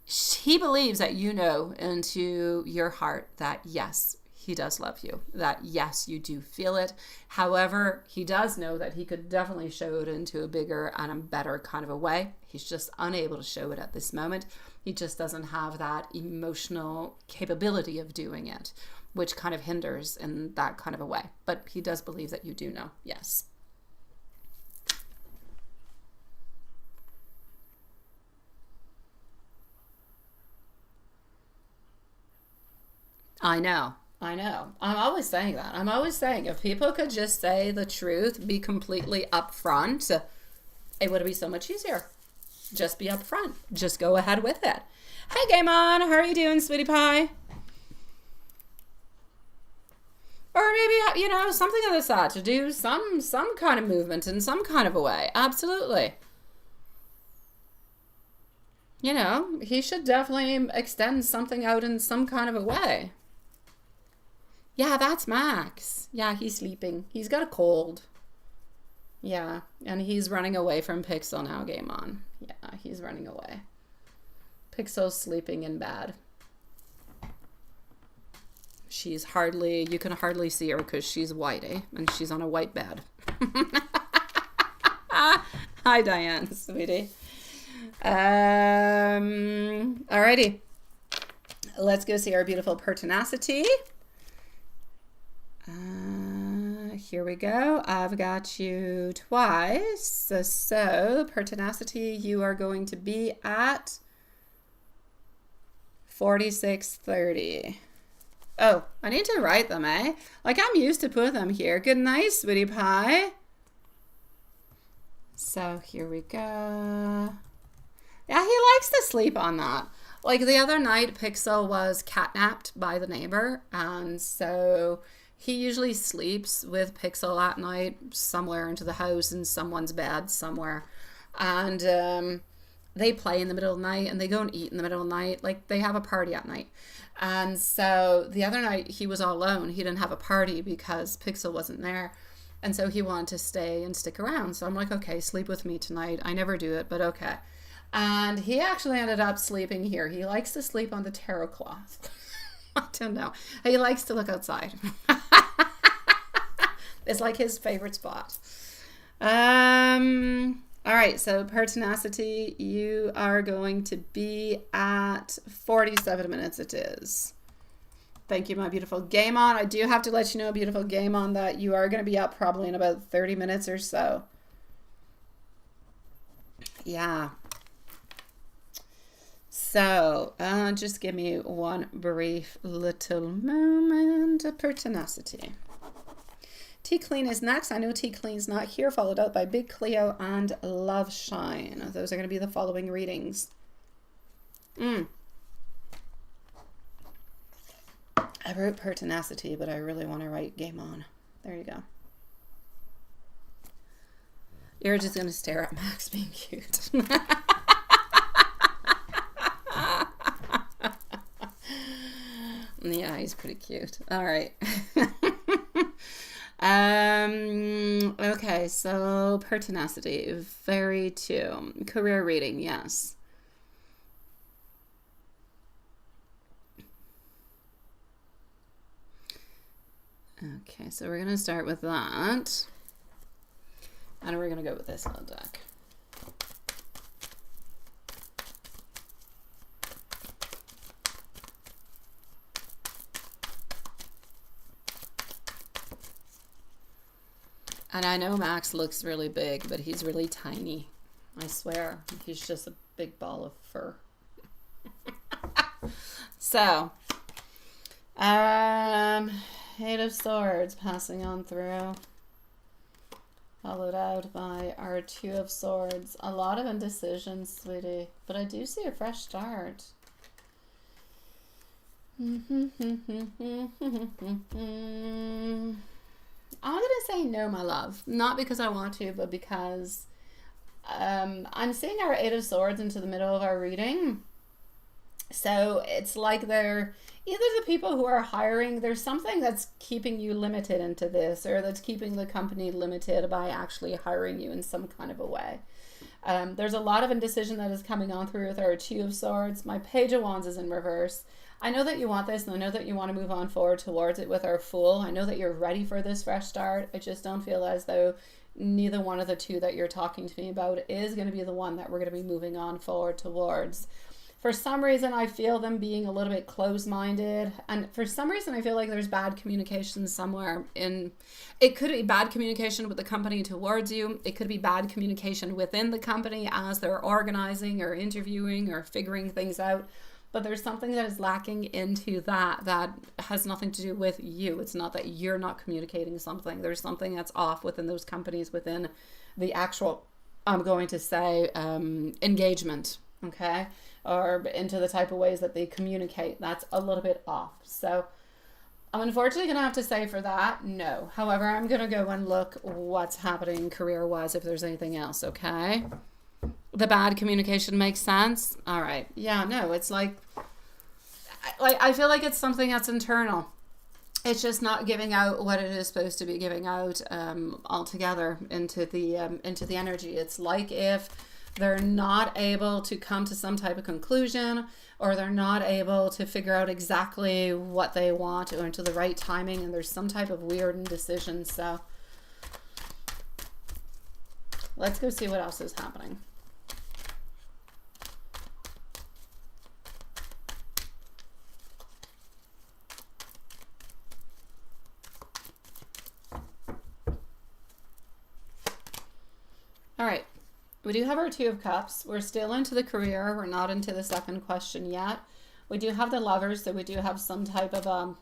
he believes that you know into your heart that yes, he does love you, that yes, you do feel it. However, he does know that he could definitely show it into a bigger and a better kind of a way. He's just unable to show it at this moment. He just doesn't have that emotional capability of doing it, which kind of hinders in that kind of a way. But he does believe that you do know, yes. I know. I know. I'm always saying that. I'm always saying if people could just say the truth, be completely upfront, it would be so much easier. Just be upfront. Just go ahead with it. Hey, Game On. How are you doing, sweetie pie? Or maybe, you know, something of the sort to do some kind of movement in some kind of a way. Absolutely. You know, he should definitely extend something out in some kind of a way. Yeah, that's Max. Yeah, he's sleeping. He's got a cold. Yeah, and he's running away from Pixel now, Game On. Yeah, he's running away. Pixel's sleeping in bed. She's hardly, you can hardly see her because she's white, eh? And she's on a white bed. Hi, Diane, sweetie. Alrighty. Let's go see our beautiful pertinacity. Here we go. I've got you twice. So pertinacity, you are going to be at 4630. Oh, I need to write them, eh? Like I'm used to put them here. Good night, sweetie pie. So here we go. Yeah, he likes to sleep on that. Like the other night, Pixel was catnapped by the neighbor, and so he usually sleeps with Pixel at night somewhere into the house in someone's bed somewhere. And they play in the middle of the night and they go and eat in the middle of the night. Like they have a party at night. And so the other night he was all alone. He didn't have a party because Pixel wasn't there. And so he wanted to stay and stick around. So I'm like, okay, sleep with me tonight. I never do it, but okay. And he actually ended up sleeping here. He likes to sleep on the tarot cloth. I don't know. He likes to look outside. It's like his favorite spot. All right, so pertinacity, you are going to be at 47 minutes it is. Thank you, my beautiful Game On. I do have to let you know, beautiful Game On, that you are going to be up probably in about 30 minutes or so. Yeah. So, just give me one brief little moment of pertinacity. Tea Clean is next. I know Tea Clean's not here, followed out by Big Cleo and Love Shine. Those are going to be the following readings. I wrote pertinacity, but I really want to write Game On. There you go. You're just going to stare at Max being cute. Yeah, he's pretty cute. All right. Okay, so pertinacity, very two. Career reading, yes. Okay, so we're going to start with that. And we're going to go with this little deck. And I know Max looks really big, but he's really tiny. I swear. He's just a big ball of fur. So, Eight of Swords passing on through. Followed out by our Two of Swords. A lot of indecision, sweetie. But I do see a fresh start. I'm going to say no, my love. Not because I want to, but because I'm seeing our Eight of Swords into the middle of our reading. So it's like they're either the people who are hiring, there's something that's keeping you limited into this, or that's keeping the company limited by actually hiring you in some kind of a way. There's a lot of indecision that is coming on through with our Two of Swords. My Page of Wands is in reverse. I know that you want this, and I know that you want to move on forward towards it with our Fool. I know that you're ready for this fresh start. I just don't feel as though neither one of the two that you're talking to me about is going to be the one that we're going to be moving on forward towards. For some reason, I feel them being a little bit closed-minded, and for some reason, I feel like there's bad communication somewhere in. It could be bad communication with the company towards you. It could be bad communication within the company as they're organizing or interviewing or figuring things out. but there's something that is lacking into that has nothing to do with you. It's not that you're not communicating something. There's something that's off within those companies, within the actual, I'm going to say, engagement, okay? Or into the type of ways that they communicate. That's a little bit off. So I'm unfortunately going to have to say for that, no. However, I'm going to go and look what's happening career-wise if there's anything else, okay? The bad communication makes sense? All right. Yeah, no, it's like I feel like it's something that's internal. It's just not giving out what it is supposed to be giving out altogether into the energy. It's like if they're not able to come to some type of conclusion, or they're not able to figure out exactly what they want or into the right timing, and there's some type of weird indecision. So let's go see what else is happening. All right. We do have our Two of Cups. We're still into the career. We're not into the second question yet. We do have the Lovers, so we do have some type of,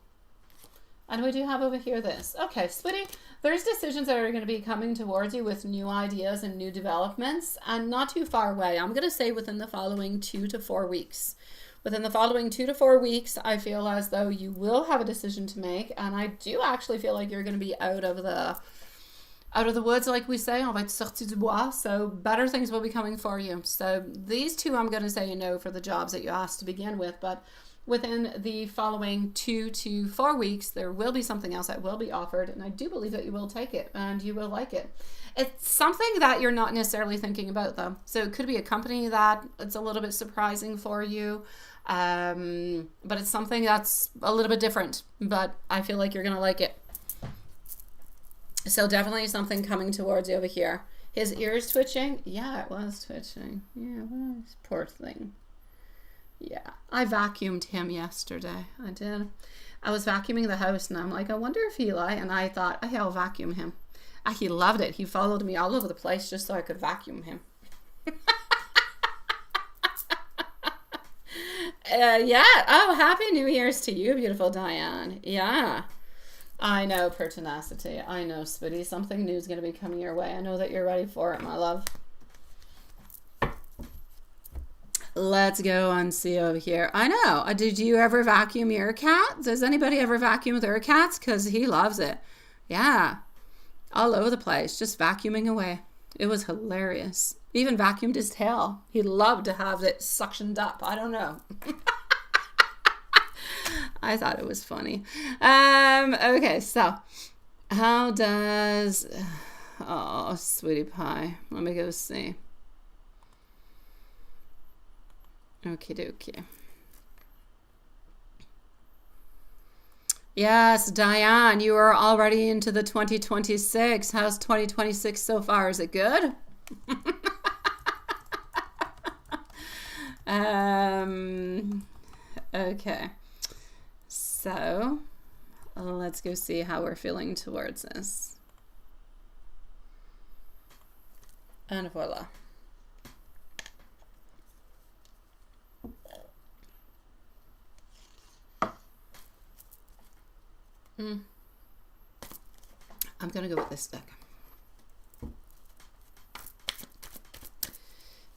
and we do have over here this. Okay, sweetie, there's decisions that are going to be coming towards you with new ideas and new developments, and not too far away. I'm going to say within the following 2 to 4 weeks. Within the following 2 to 4 weeks, I feel as though you will have a decision to make, and I do actually feel like you're going to be out of the woods, like we say, on va être sorti du bois, so better things will be coming for you. So these two, I'm going to say no for the jobs that you asked to begin with, but within the following 2 to 4 weeks, there will be something else that will be offered, and I do believe that you will take it, and you will like it. It's something that you're not necessarily thinking about, though. So it could be a company that it's a little bit surprising for you, but it's something that's a little bit different, but I feel like you're going to like it. So definitely something coming towards you over here. His ears twitching? Yeah, it was twitching. Yeah, it was. Poor thing. Yeah, I vacuumed him yesterday. I did. I was vacuuming the house, and I'm like, I wonder if he'll and I thought, hey, I'll vacuum him. He loved it. He followed me all over the place just so I could vacuum him. Yeah. Oh, Happy New Year's to you, beautiful Diane. Yeah. I know, pertinacity. I know, Spitty. Something new is going to be coming your way. I know that you're ready for it, my love. Let's go and see over here. I know. Did you ever vacuum your cat? Does anybody ever vacuum their cats? Because he loves it. Yeah. All over the place. Just vacuuming away. It was hilarious. Even vacuumed his tail. He loved to have it suctioned up. I don't know. I thought it was funny. Okay, so how does, oh, sweetie pie. Let me go see. Okie dokie. Yes, Diane, you are already into the 2026. How's 2026 so far? Is it good? Okay. So let's go see how we're feeling towards this. And voila. I'm going to go with this deck.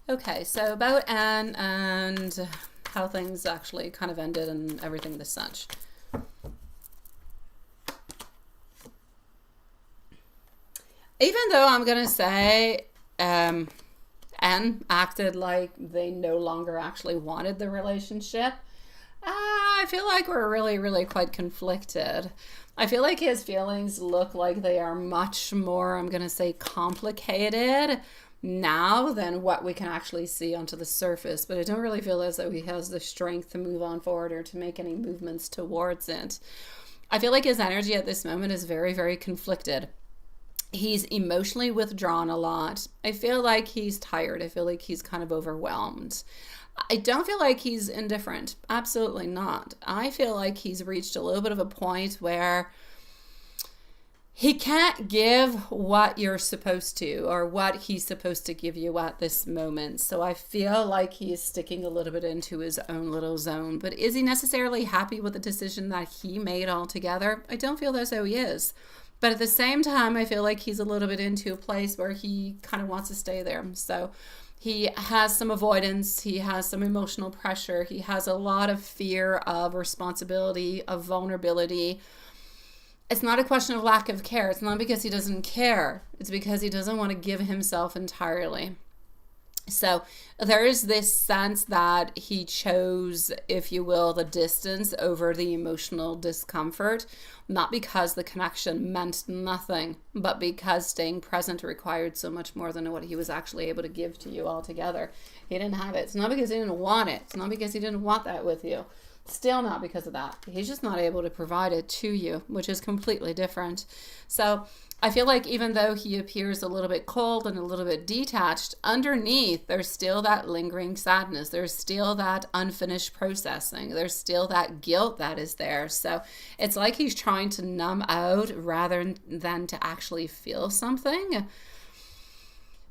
Okay, so about Anne and how things actually kind of ended and everything as such. Even though I'm going to say Anne acted like they no longer actually wanted the relationship, I feel like we're really, really quite conflicted. I feel like his feelings look like they are much more, I'm going to say, complicated now than what we can actually see onto the surface. But I don't really feel as though he has the strength to move on forward or to make any movements towards it. I feel like his energy at this moment is very, very conflicted. He's emotionally withdrawn a lot. I feel like he's tired. I feel like he's kind of overwhelmed. I don't feel like he's indifferent. Absolutely not. I feel like he's reached a little bit of a point where he can't give what you're supposed to or what he's supposed to give you at this moment. So I feel like he is sticking a little bit into his own little zone. But is he necessarily happy with the decision that he made altogether? I don't feel as though he is. But at the same time, I feel like he's a little bit into a place where he kind of wants to stay there. So he has some avoidance. He has some emotional pressure. He has a lot of fear of responsibility, of vulnerability. It's not a question of lack of care. It's not because he doesn't care. It's because he doesn't want to give himself entirely. So there is this sense that he chose, if you will, the distance over the emotional discomfort, not because the connection meant nothing, but because staying present required so much more than what he was actually able to give to you altogether. He didn't have it. It's not because he didn't want it. It's not because he didn't want that with you. Still not because of that. He's just not able to provide it to you, which is completely different. So I feel like even though he appears a little bit cold and a little bit detached, underneath there's still that lingering sadness. There's still that unfinished processing. There's still that guilt that is there. So it's like he's trying to numb out rather than to actually feel something.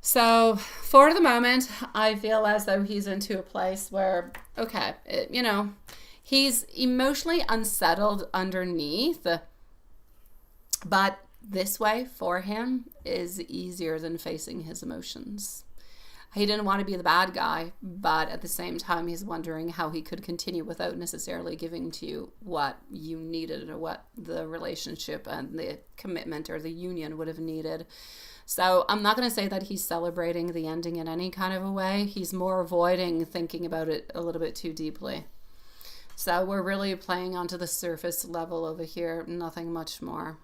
So for the moment, I feel as though he's into a place where, okay, he's emotionally unsettled underneath, but this way for him is easier than facing his emotions. He didn't want to be the bad guy, but at the same time, he's wondering how he could continue without necessarily giving to you what you needed or what the relationship and the commitment or the union would have needed. So I'm not going to say that he's celebrating the ending in any kind of a way. He's more avoiding thinking about it a little bit too deeply. So we're really playing onto the surface level over here, nothing much more.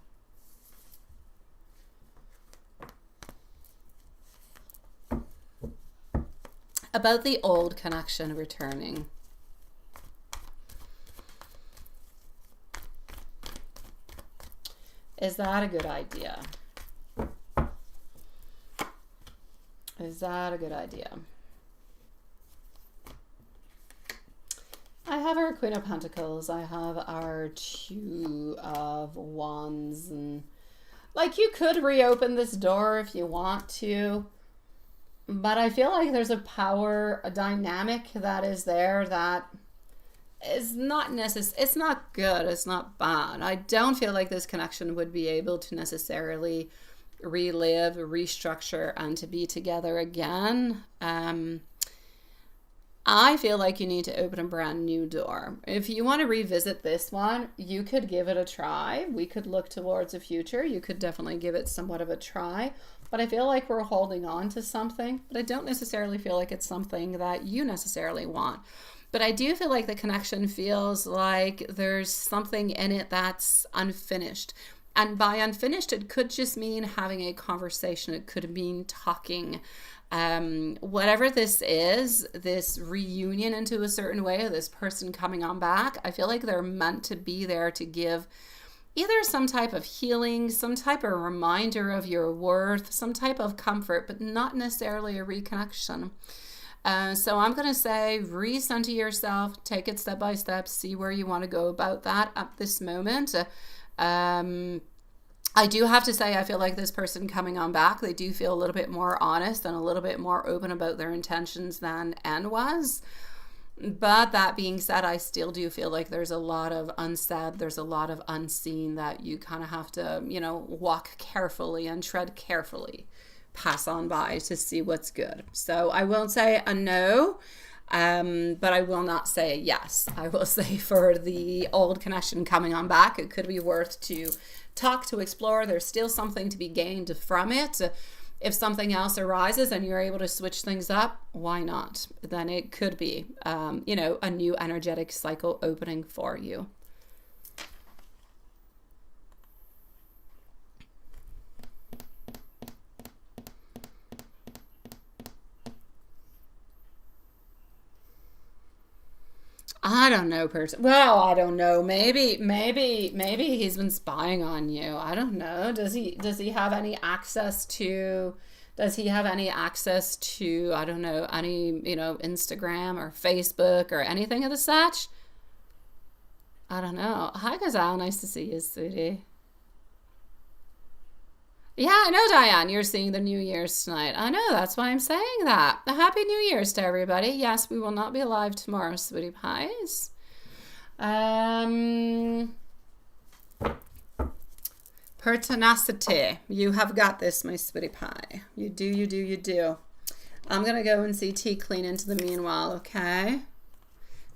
About the old connection returning. Is that a good idea? Is that a good idea? I have our Queen of Pentacles. I have our Two of Wands. And like, you could reopen this door if you want to. But I feel like there's a power, a dynamic that is there that is not necessary. It's not good. It's not bad. I don't feel like this connection would be able to necessarily relive, restructure, and to be together again. I feel like you need to open a brand new door. If you want to revisit this one, you could give it a try. We could look towards the future. You could definitely give it somewhat of a try. But I feel like we're holding on to something, but I don't necessarily feel like it's something that you necessarily want. But I do feel like the connection feels like there's something in it that's unfinished. And by unfinished, it could just mean having a conversation. It could mean talking. Whatever this is, this reunion into a certain way, this person coming on back, I feel like they're meant to be there to give either some type of healing, some type of reminder of your worth, some type of comfort, but not necessarily a reconnection. So I'm going to say recenter yourself, take it step by step, see where you want to go about that at this moment. I do have to say, I feel like this person coming on back, they do feel a little bit more honest and a little bit more open about their intentions than N was. But that being said, I still do feel like there's a lot of unsaid, there's a lot of unseen that you kind of have to, walk carefully and tread carefully, pass on by to see what's good. So I won't say a no, but I will not say yes. I will say for the old connection coming on back, it could be worth to talk, to explore. There's still something to be gained from it. If something else arises and you're able to switch things up, why not? Then it could be, a new energetic cycle opening for you. I don't know, I don't know. Maybe he's been spying on you. I don't know. Does he have any access to? Does he have any access to? I don't know, any Instagram or Facebook or anything of the such? I don't know. Hi, Gazelle. Nice to see you, sweetie. Yeah, I know, Diane. You're seeing the New Year's tonight. I know. That's why I'm saying that. A happy New Year's to everybody. Yes, we will not be alive tomorrow, sweetie pies. Pertinacity. You have got this, my sweetie pie. You do, you do, you do. I'm going to go and see Tea Clean into the meanwhile, okay?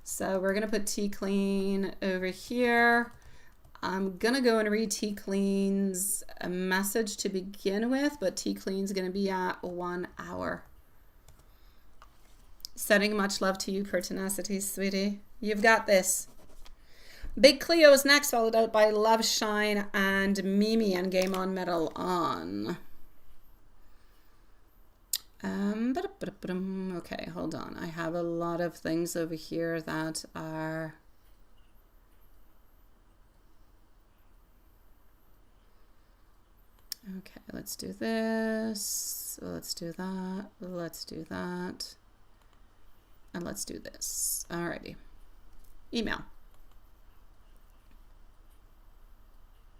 So we're going to put Tea Clean over here. I'm going to go and read Tea Clean's message to begin with, but Tea Clean's going to be at 1 hour. Sending much love to you, Pertinacity, sweetie. You've got this. Big Cleo is next, followed out by Love Shine and Mimi and Game On Metal On. Okay, hold on. I have a lot of things over here that are... Okay, let's do this. Let's do that. Let's do that. And let's do this. Alrighty. Email.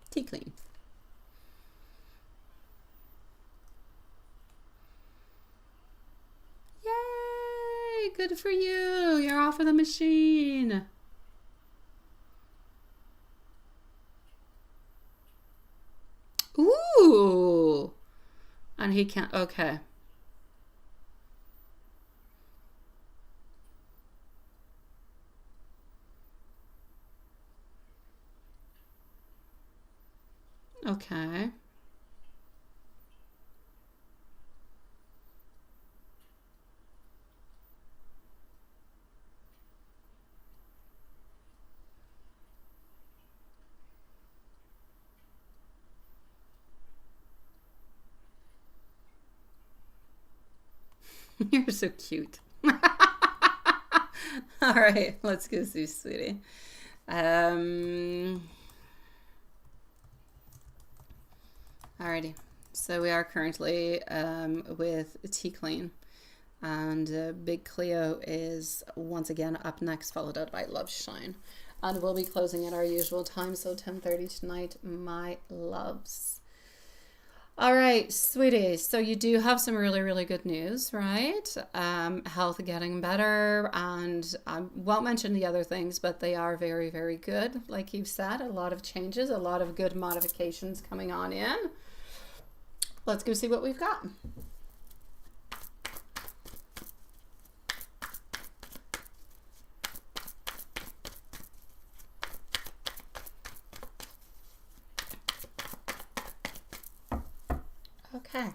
Tea Clean. Yay! Good for you. You're off of the machine. Ooh. And he can't. Okay. Okay. You're so cute. All right, let's go see, sweetie. Alrighty, so we are currently with Tea Clean, and Big Cleo is once again up next, followed out by Love Shine, and we'll be closing at our usual time, so 10:30 tonight, my loves. All right, sweeties, so you do have some really, really good news, right? Health getting better, and I won't mention the other things, but they are very, very good. Like you've said, a lot of changes, a lot of good modifications coming on in. Let's go see what we've got. Okay.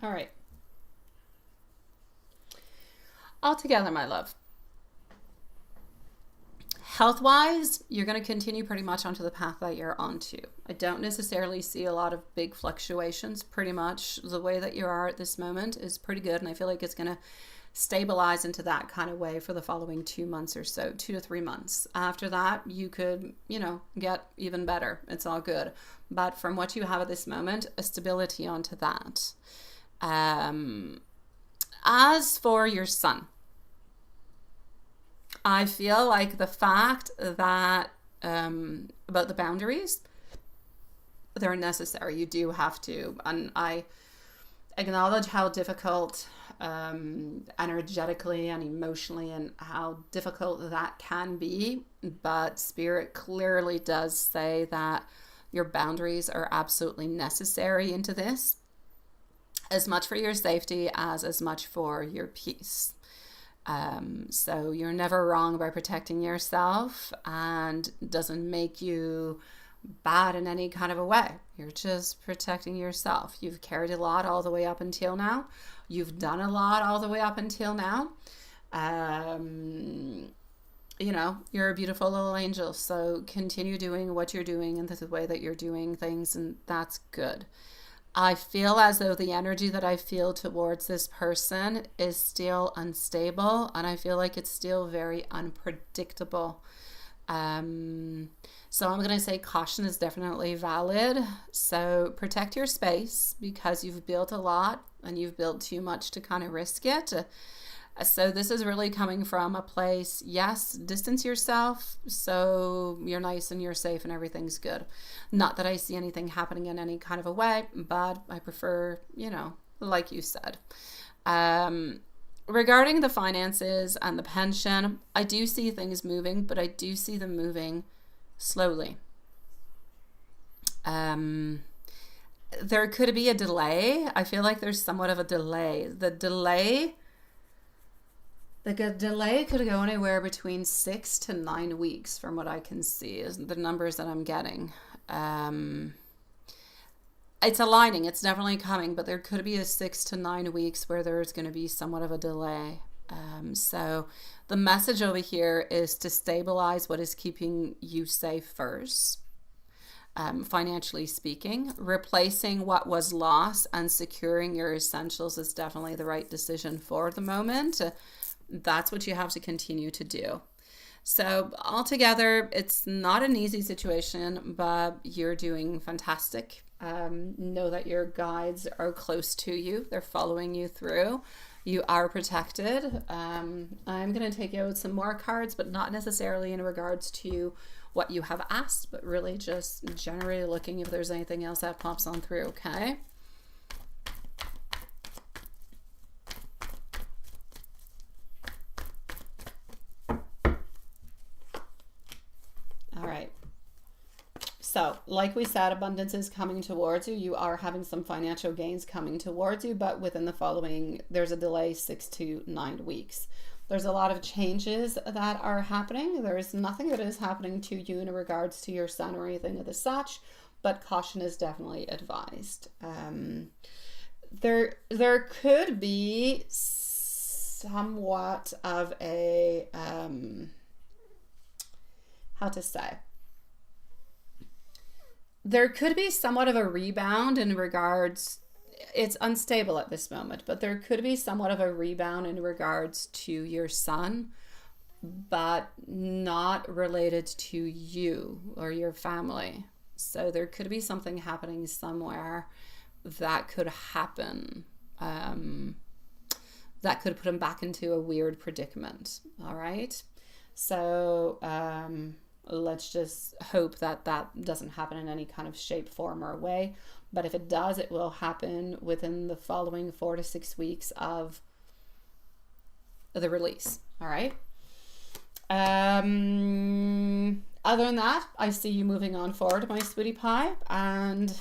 All right. All together, my love. Health-wise, you're going to continue pretty much onto the path that you're onto. I don't necessarily see a lot of big fluctuations. Pretty much the way that you are at this moment is pretty good, and I feel like it's going to stabilize into that kind of way for the following 2 months or so, 2 to 3 months. After that, you could, get even better. It's all good. But from what you have at this moment, a stability onto that. As for your son, I feel like the fact that about the boundaries, they're necessary. You do have to, and I acknowledge how difficult energetically and emotionally and how difficult that can be, but Spirit clearly does say that your boundaries are absolutely necessary into this, as much for your safety as much for your peace. So you're never wrong by protecting yourself, and doesn't make you bad in any kind of a way. You're just protecting yourself. You've carried a lot all the way up until now. You've done a lot all the way up until now. You're a beautiful little angel. So continue doing what you're doing in the way that you're doing things, and that's good. I feel as though the energy that I feel towards this person is still unstable, and I feel like it's still very unpredictable. So I'm going to say caution is definitely valid. So protect your space because you've built a lot and you've built too much to kind of risk it. So this is really coming from a place, yes, distance yourself so you're nice and you're safe and everything's good. Not that I see anything happening in any kind of a way, but I prefer, you know, like you said. Regarding the finances and the pension, I do see things moving, but I do see them moving slowly. There could be a delay. I feel like there's somewhat of a delay. The delay could go anywhere between 6 to 9 weeks from what I can see is the numbers that I'm getting. It's aligning. It's definitely coming, but there could be a 6 to 9 weeks where there's going to be somewhat of a delay. So the message over here is to stabilize what is keeping you safe first. Financially speaking, replacing what was lost and securing your essentials is definitely the right decision for the moment. That's what you have to continue to do. So altogether, it's not an easy situation, but you're doing fantastic. Know that your guides are close to you. They're following you through. You are protected. I'm going to take out some more cards, but not necessarily in regards to what you have asked, but really just generally looking if there's anything else that pops on through, okay? All right. So, like we said, abundance is coming towards you. You are having some financial gains coming towards you, but within the following, there's a delay 6 to 9 weeks. There's a lot of changes that are happening. There's nothing that is happening to you in regards to your sun or anything of the such, but caution is definitely advised. There could be somewhat of a, how to say, there could be somewhat of a rebound in regards, it's unstable at this moment, but there could be somewhat of a rebound in regards to your son, but not related to you or your family. So there could be something happening somewhere that could happen, that could put him back into a weird predicament. All right. So, let's just hope that that doesn't happen in any kind of shape, form, or way. But if it does, it will happen within the following 4 to 6 weeks of the release. All right. Other than that, I see you moving on forward, my sweetie pie. And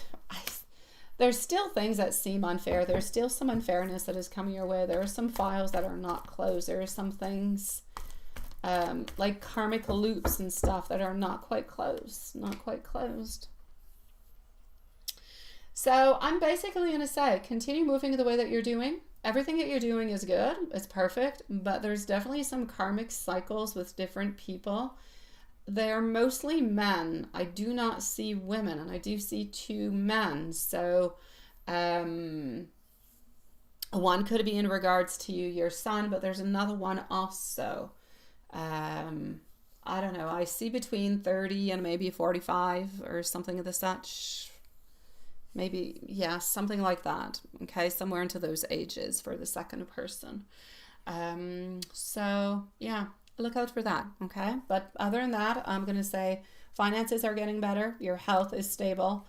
there's still things that seem unfair. There's still some unfairness that is coming your way. There are some files that are not closed. There are some things like karmic loops and stuff that are not quite closed. So I'm basically going to say, continue moving the way that you're doing. Everything that you're doing is good. It's perfect. But there's definitely some karmic cycles with different people. They're mostly men. I do not see women, and I do see 2 men. So one could be in regards to your son, but there's another one also. I don't know. I see between 30 and maybe 45 or something of the such. Maybe, yeah, something like that. Okay, somewhere into those ages for the second person. So, yeah, look out for that, okay? But other than that, I'm going to say finances are getting better. Your health is stable.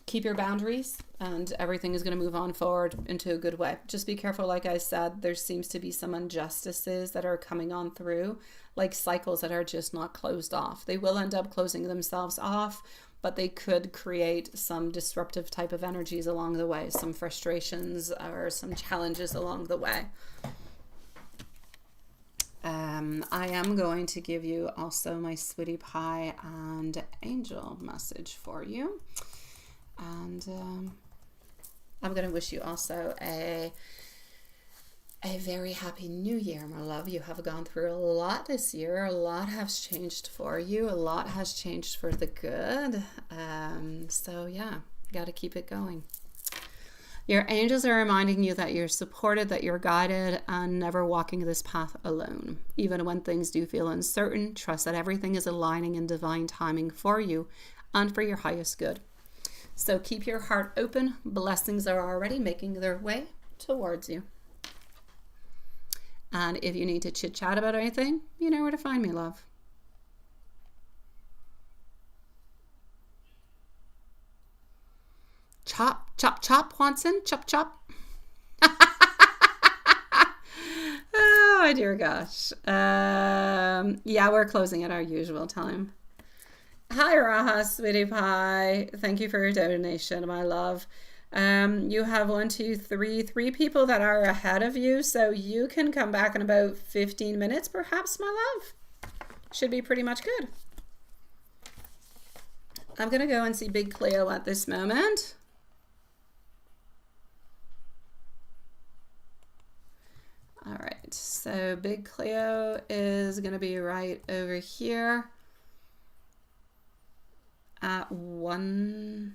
Keep your boundaries and everything is going to move on forward into a good way. Just be careful. Like I said, there seems to be some injustices that are coming on through, like cycles that are just not closed off. They will end up closing themselves off, but they could create some disruptive type of energies along the way, some frustrations or some challenges along the way. I am going to give you also my sweetie pie and angel message for you. And I'm going to wish you also a very happy new year, my love. You have gone through a lot this year. A lot has changed for you. A lot has changed for the good. So yeah, got to keep it going. Your angels are reminding you that you're supported, that you're guided, and never walking this path alone. Even when things do feel uncertain, trust that everything is aligning in divine timing for you and for your highest good. So keep your heart open. Blessings are already making their way towards you. And if you need to chit-chat about anything, you know where to find me, love. Chop, chop, chop, Watson. Chop, chop. Oh, my dear gosh. Yeah, we're closing at our usual time. Hi, Raha, sweetie pie. Thank you for your donation, my love. You have 3 people that are ahead of you, so you can come back in about 15 minutes, perhaps, my love. Should be pretty much good. I'm going to go and see Big Cleo at this moment. All right, so Big Cleo is going to be right over here at 1.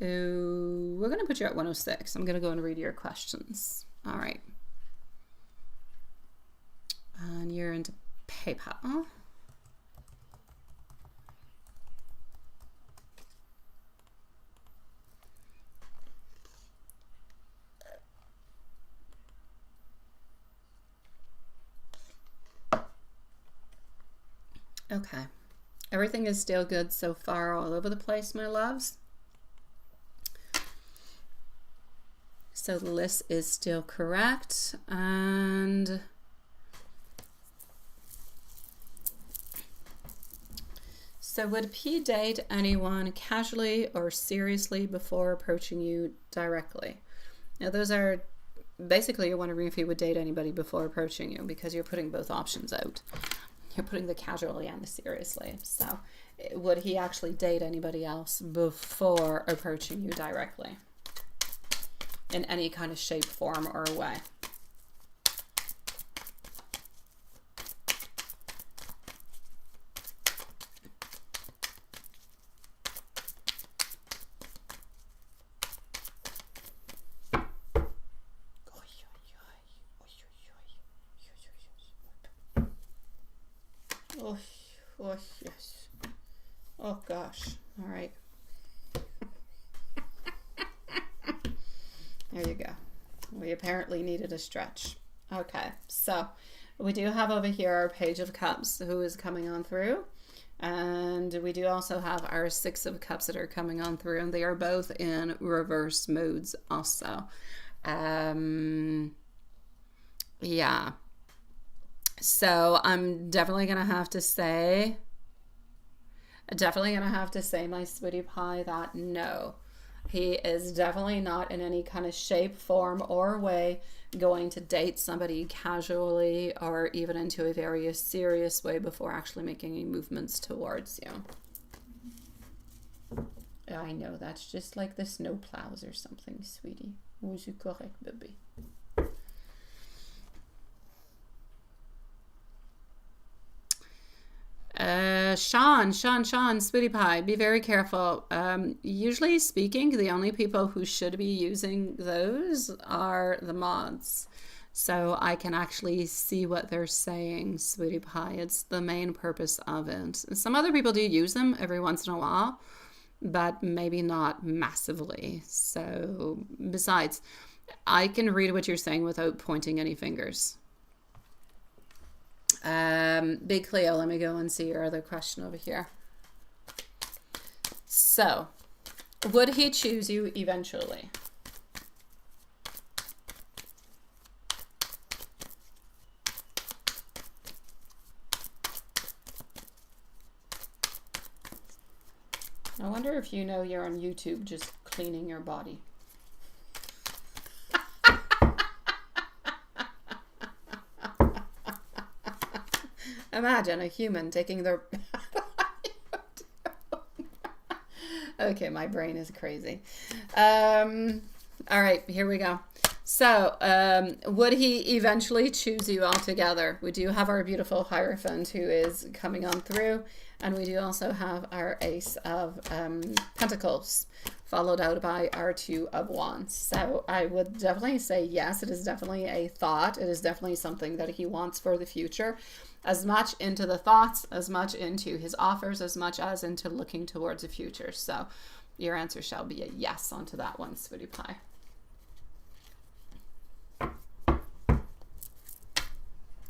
Oh, we're going to put you at 106. I'm going to go and read your questions. All right. And you're into PayPal. Okay. Everything is still good so far all over the place, my loves. So the list is still correct. And so would P date anyone casually or seriously before approaching you directly? Now those are basically, you're wondering if he would date anybody before approaching you, because you're putting both options out. You're putting the casually and the seriously. So would he actually date anybody else before approaching you directly in any kind of shape, form, or way? Oh, yes. Oh, gosh. All right. There you go. We apparently needed a stretch. Okay, so we do have over here our Page of Cups, who is coming on through. And we do also have our 6 of Cups that are coming on through, and they are both in reverse modes also. Yeah. So I'm definitely going to have to say, my sweetie pie, that no, he is definitely not in any kind of shape, form, or way going to date somebody casually or even into a very serious way before actually making any movements towards you. I know, that's just like the snow plows or something, sweetie. Was you correct, baby? Sean, sweetie pie, be very careful. Usually speaking, the only people who should be using those are the mods. So I can actually see what they're saying, sweetie pie. It's the main purpose of it. Some other people do use them every once in a while, but maybe not massively. So besides, I can read what you're saying without pointing any fingers. Big Cleo, let me go and see your other question over here. So, would he choose you eventually? I wonder if you know you're on YouTube just cleaning your body. Imagine a human taking their... Okay, my brain is crazy. All right, here we go. So, would he eventually choose you altogether? We do have our beautiful Hierophant who is coming on through, and we do also have our Ace of Pentacles followed out by our Two of Wands. So I would definitely say yes, it is definitely a thought. It is definitely something that he wants for the future. As much into the thoughts, as much into his offers, as much as into looking towards the future. So your answer shall be a yes onto that one, Sweetie Pie.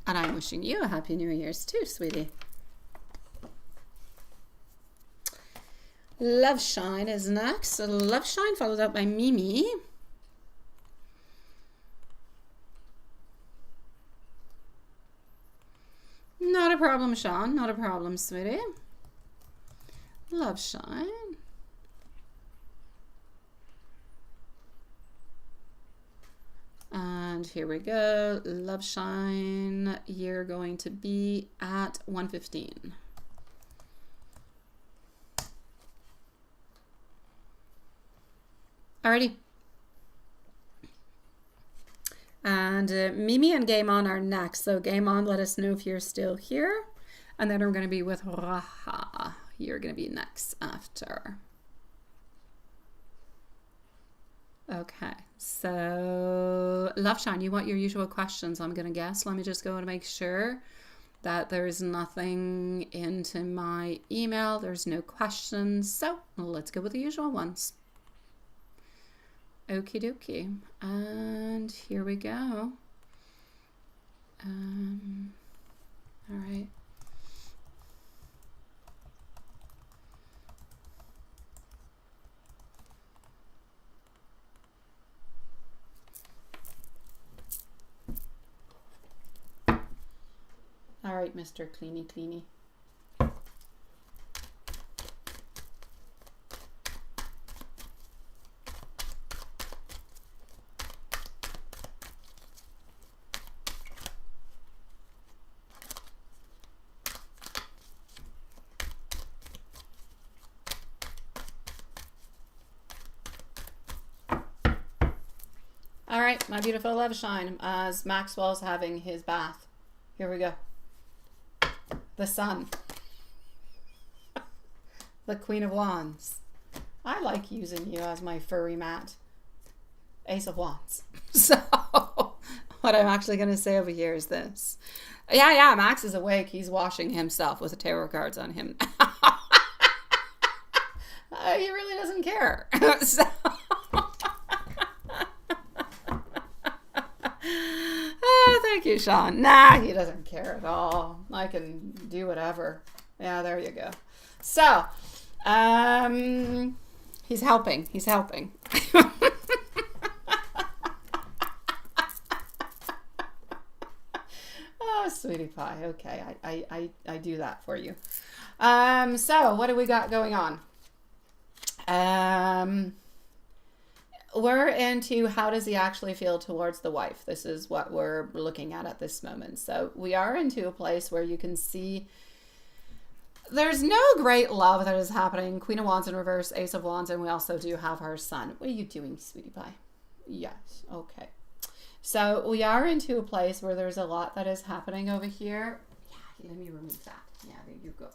And I'm wishing you a Happy New Year's too, sweetie. Love Shine is next. So Love Shine followed up by Mimi. Not a problem, Sean. Not a problem, sweetie. Love Shine. And here we go. Love Shine. You're going to be at 115. Alrighty. And Mimi and Game On are next. So Game On, let us know if you're still here. And then we're going to be with Raha. You're going to be next after. Okay. So Love Shine, you want your usual questions, I'm going to guess. Let me just go and make sure that there's nothing into my email. There's no questions. So let's go with the usual ones. Okie dokie. And here we go. All right. All right, Mr. Cleany Cleany. All right, my beautiful Love Shine, as Maxwell's having his bath. Here we go. The Sun. The Queen of Wands. I like using you as my furry mat. Ace of Wands. So, what I'm actually going to say over here is this. Yeah, Max is awake. He's washing himself with the tarot cards on him. He really doesn't care. So... Thank you, Sean. Nah, he doesn't care at all. I can do whatever. Yeah, there you go. So, he's helping. He's helping. Oh, sweetie pie. Okay, I do that for you. So what do we got going on? We're into how does he actually feel towards the wife. This is what we're looking at this moment. So we are into a place where you can see there's no great love that is happening. Queen of Wands in reverse, Ace of Wands, and we also do have her son. What are you doing, sweetie pie? Yes, okay. So we are into a place where there's a lot that is happening over here. Yeah, let me remove that. Yeah, there you go.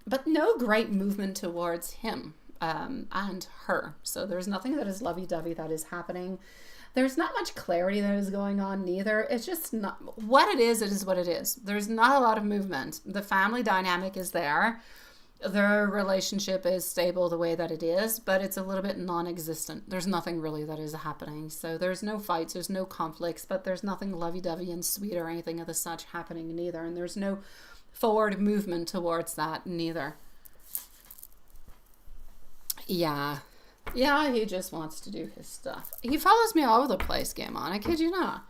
But no great movement towards him. And her. So there's nothing that is lovey-dovey that is happening. There's not much clarity that is going on neither. It's just not what it is what it is. There's not a lot of movement. The family dynamic is there. Their relationship is stable the way that it is, but it's a little bit non-existent. There's nothing really that is happening. So there's no fights, there's no conflicts, but there's nothing lovey-dovey and sweet or anything of the such happening neither. And there's no forward movement towards that neither. Yeah, he just wants to do his stuff. He follows me all over the place, Game On. I kid you not.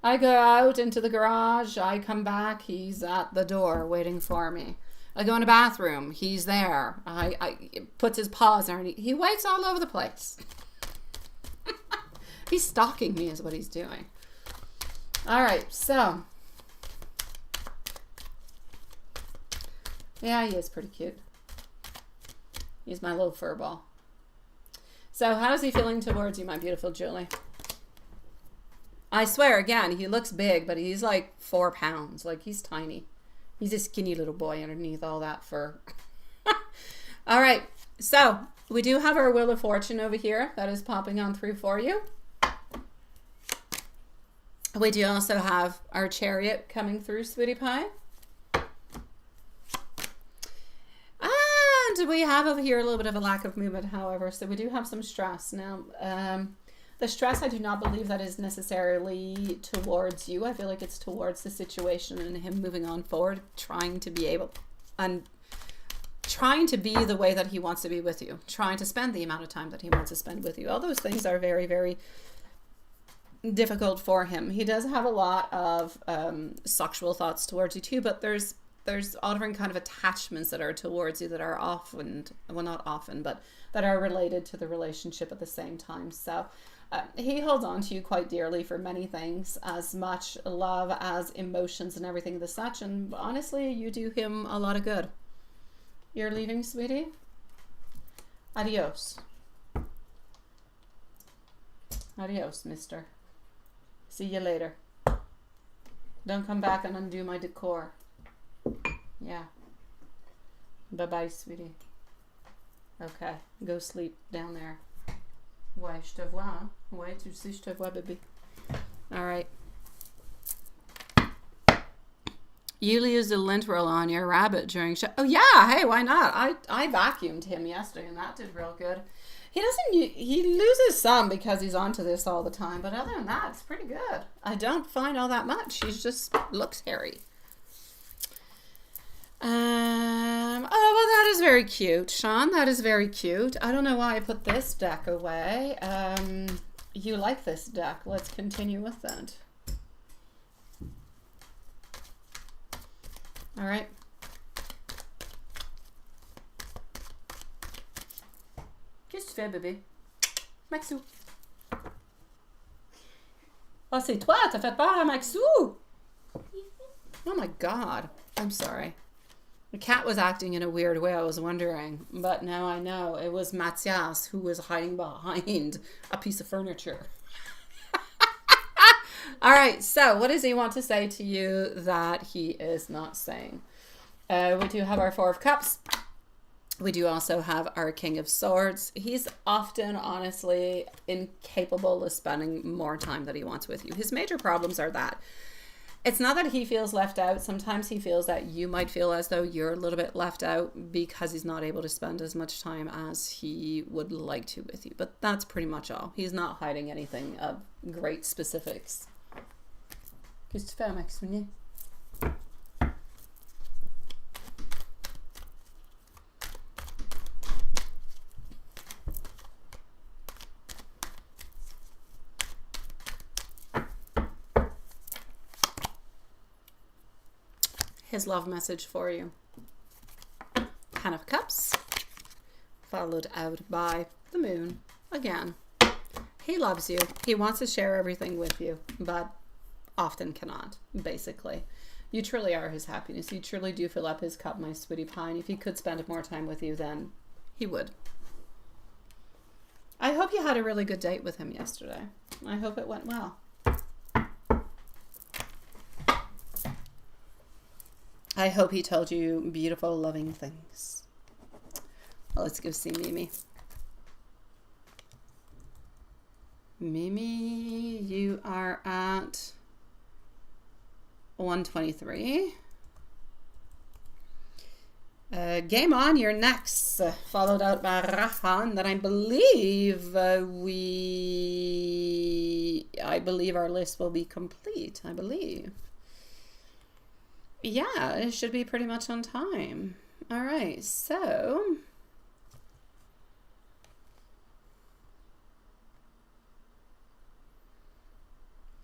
I go out into the garage. I come back. He's at the door waiting for me. I go in the bathroom. He's there. I puts his paws there. And he waits all over the place. He's stalking me is what he's doing. All right, so. Yeah, he is pretty cute. He's my little fur ball. So how's he feeling towards you, my beautiful Julie? I swear, again, he looks big, but he's like 4 pounds. Like, he's tiny. He's a skinny little boy underneath all that fur. All right. So We do have our Wheel of Fortune over here that is popping on through for you. We do also have our Chariot coming through, sweetie pie. And we have over here a little bit of a lack of movement, however, so we do have some stress. Now, the stress, I do not believe that is necessarily towards you. I feel like it's towards the situation and him moving on forward, trying to be able, and trying to be the way that he wants to be with you, trying to spend the amount of time that he wants to spend with you. All those things are very, very difficult for him. He does have a lot of sexual thoughts towards you too, but there's all different kind of attachments that are towards you that are often, well, not often, but that are related to the relationship at the same time. So he holds on to you quite dearly for many things, as much love as emotions and everything of the such. And honestly, you do him a lot of good. You're leaving, sweetie? Adios. Adios, mister. See you later. Don't come back and undo my decor. Yeah. Bye-bye, sweetie. Okay, go sleep down there. Ouais, je te vois, hein? Ouais, tu sais, je te vois, bébé. All right. You used a lint roll on your rabbit during show. Oh yeah, hey, why not? I vacuumed him yesterday and that did real good. He loses some because he's onto this all the time, but other than that, it's pretty good. I don't find all that much. He just looks hairy. Oh, well, that is very cute, Sean. That is very cute. I don't know why I put this deck away. You like this deck. Let's continue with that. All right. Qu'est-ce que tu fais, bébé? Maxou. Oh, c'est toi, t'as fait peur à Maxou? Oh my God. I'm sorry. The cat was acting in a weird way, I was wondering. But now I know. It was Matthias who was hiding behind a piece of furniture. All right, so what does he want to say to you that he is not saying? We do have our Four of Cups. We do also have our King of Swords. He's often, honestly, incapable of spending more time that he wants with you. His major problems are that it's not that he feels left out. Sometimes he feels that you might feel as though you're a little bit left out because he's not able to spend as much time as he would like to with you. But that's pretty much all. He's not hiding anything of great specifics. Qu'est-ce que tu fais, Maxime? His love message for you. Ten of Cups, followed out by the Moon again. He loves you. He wants to share everything with you, but often cannot, basically. You truly are his happiness. You truly do fill up his cup, my sweetie pie. And if he could spend more time with you, then he would. I hope you had a really good date with him yesterday. I hope it went well. I hope he told you beautiful, loving things. Well, let's go see Mimi. Mimi, you are at 123. Game on, you're next. Followed out by Rahan. Then I believe I believe our list will be complete. I believe. Yeah, it should be pretty much on time. All right, so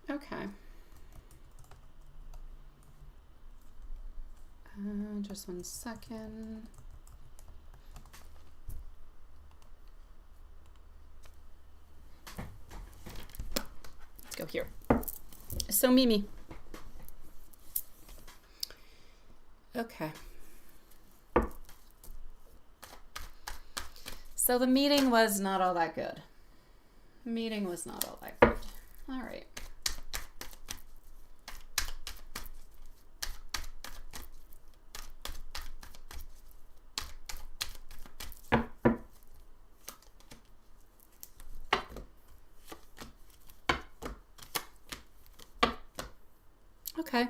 okay. Just 1 second. Let's go here. So Mimi. Okay. So the meeting was not all that good. Meeting was not all that good. All right. Okay.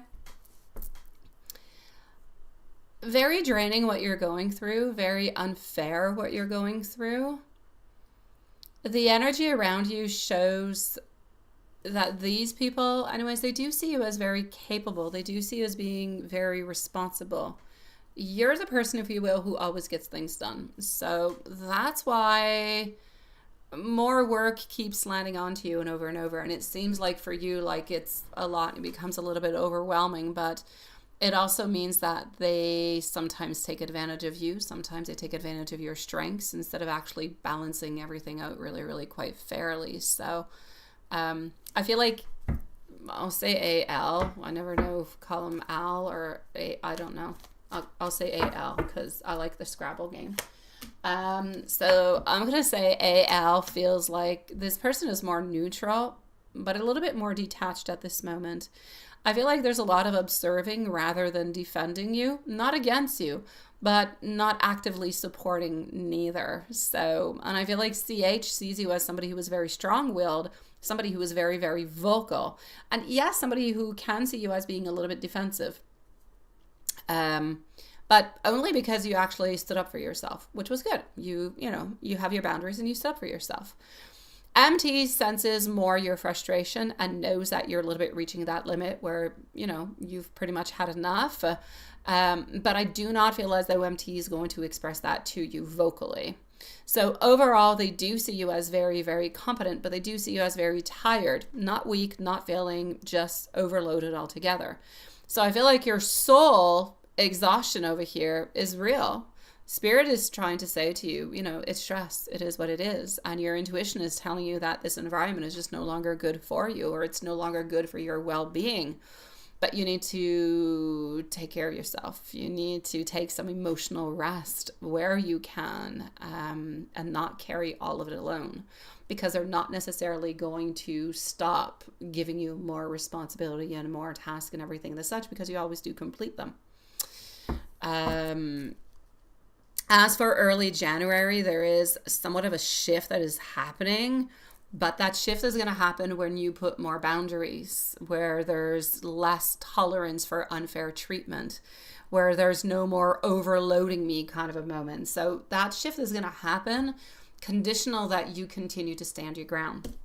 Very draining what you're going through. Very unfair what you're going through. The energy around you shows that these people, anyways, they do see you as very capable. They do see you as being very responsible. You're the person, if you will, who always gets things done. So that's why more work keeps landing onto you and over. And it seems like for you, like it's a lot. It becomes a little bit overwhelming, but it also means that they sometimes take advantage of you. Sometimes they take advantage of your strengths instead of actually balancing everything out really, really quite fairly. So I feel like I'll say AL. I never know if call them Al or A. I don't know. I'll say AL because I like the Scrabble game. So I'm going to say AL feels like this person is more neutral, but a little bit more detached at this moment. I feel like there's a lot of observing rather than defending you, not against you, but not actively supporting neither. So, and I feel like CH sees you as somebody who is very strong-willed, somebody who is very, very vocal. And yes, somebody who can see you as being a little bit defensive. But only because you actually stood up for yourself, which was good. You have your boundaries and you stood up for yourself. MT senses more your frustration and knows that you're a little bit reaching that limit where, you've pretty much had enough. But I do not feel as though MT is going to express that to you vocally. So overall, they do see you as very, very competent, but they do see you as very tired, not weak, not failing, just overloaded altogether. So I feel like your soul exhaustion over here is real. Spirit is trying to say to you, it's stress. It is what it is. And your intuition is telling you that this environment is just no longer good for you, or it's no longer good for your well-being. But you need to take care of yourself. You need to take some emotional rest where you can, and not carry all of it alone, because they're not necessarily going to stop giving you more responsibility and more task and everything and such, because you always do complete them. As for early January, there is somewhat of a shift that is happening, but that shift is going to happen when you put more boundaries, where there's less tolerance for unfair treatment, where there's no more overloading me kind of a moment. So that shift is going to happen conditional that you continue to stand your ground.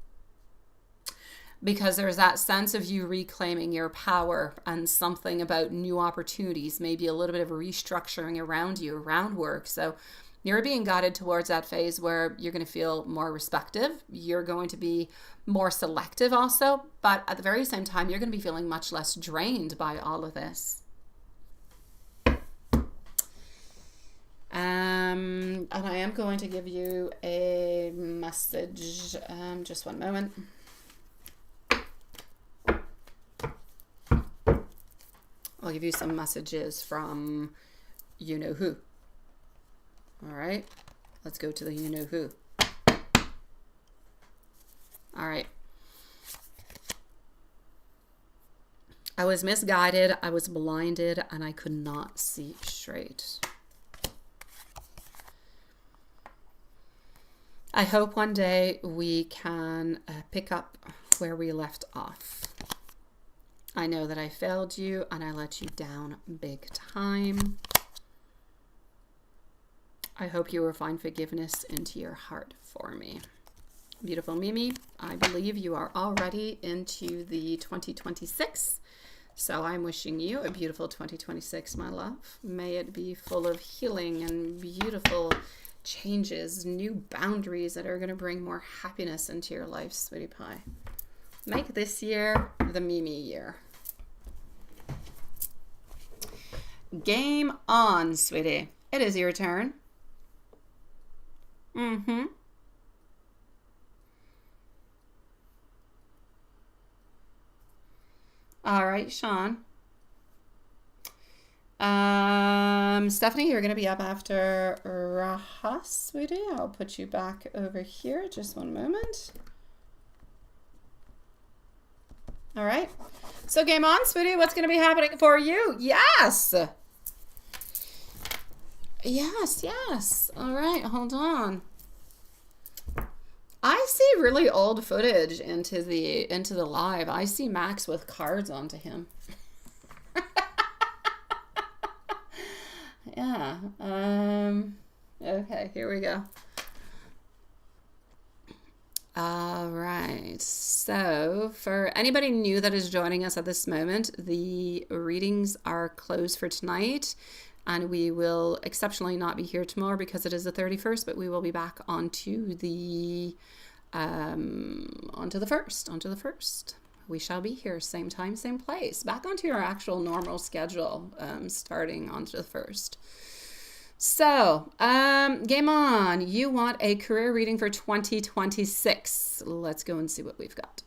Because there's that sense of you reclaiming your power and something about new opportunities, maybe a little bit of a restructuring around you, around work. So you're being guided towards that phase where you're going to feel more respective. You're going to be more selective also. But at the very same time, you're going to be feeling much less drained by all of this. And I am going to give you a message. Just one moment. I'll give you some messages from you-know-who. All right. Let's go to the you-know-who. All right. I was misguided, I was blinded, and I could not see straight. I hope one day we can pick up where we left off. I know that I failed you and I let you down big time. I hope you will find forgiveness into your heart for me. Beautiful Mimi, I believe you are already into the 2026. So I'm wishing you a beautiful 2026, my love. May it be full of healing and beautiful changes, new boundaries that are going to bring more happiness into your life, sweetie pie. Make this year the Mimi year. Game on, sweetie. It is your turn. All right, Sean. Stephanie, you're going to be up after Raha, sweetie. I'll put you back over here. Just one moment. All right. So game on, sweetie. What's going to be happening for you? Yes. Yes. All right. Hold on. I see really old footage into the live. I see Max with cards onto him. Yeah. Okay, here we go. All right. So for anybody new that is joining us at this moment, the readings are closed for tonight. And we will exceptionally not be here tomorrow because it is the 31st, but we will be back onto the 1st. We shall be here, same time, same place, back onto your actual normal schedule, starting onto the 1st. So, game on. You want a career reading for 2026. Let's go and see what we've got.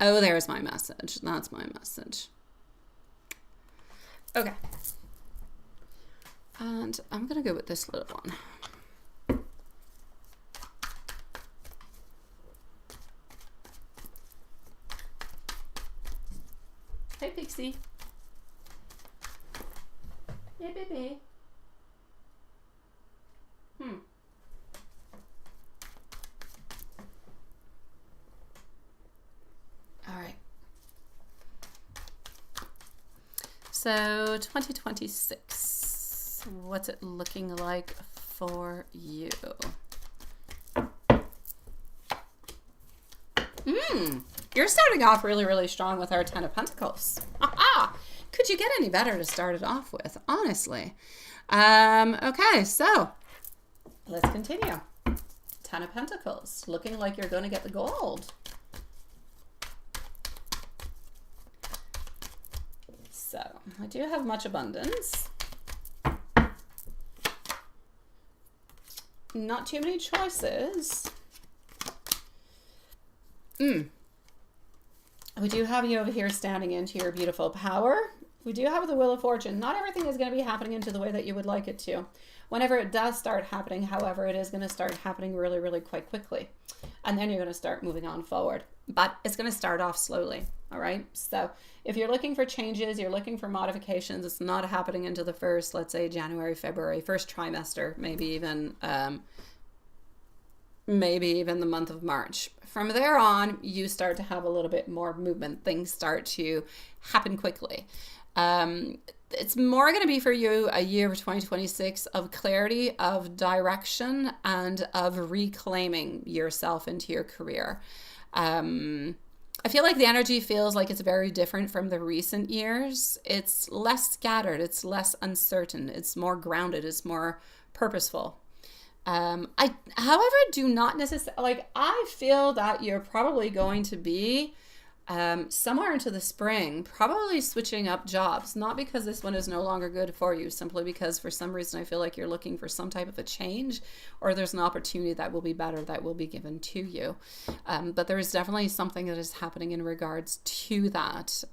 Oh, there's my message. That's my message. Okay. And I'm going to go with this little one. Hey, Pixie. Hey, baby. All right. So 2026, what's it looking like for you? You're starting off really, really strong with our 10 of Pentacles. Aha! Could you get any better to start it off with, honestly? Okay, so let's continue. 10 of Pentacles, looking like you're going to get the gold. So I do have much abundance. Not too many choices. We do have you over here standing into your beautiful power. We do have the Wheel of Fortune. Not everything is going to be happening into the way that you would like it to. Whenever it does start happening, however, it is going to start happening really, really quite quickly. And then you're going to start moving on forward. But it's going to start off slowly, all right? So if you're looking for changes, you're looking for modifications, it's not happening into the first, let's say, January, February, first trimester, maybe even the month of March. From there on, you start to have a little bit more movement. Things start to happen quickly. It's more going to be for you a year of 2026 of clarity, of direction, and of reclaiming yourself into your career. I feel like the energy feels like it's very different from the recent years. It's less scattered. It's less uncertain. It's more grounded. It's more purposeful. I, however, do not necessarily, I feel that you're probably going to be somewhere into the spring, probably switching up jobs, not because this one is no longer good for you, simply because for some reason I feel like you're looking for some type of a change, or there's an opportunity that will be better that will be given to you. But there is definitely something that is happening in regards to that.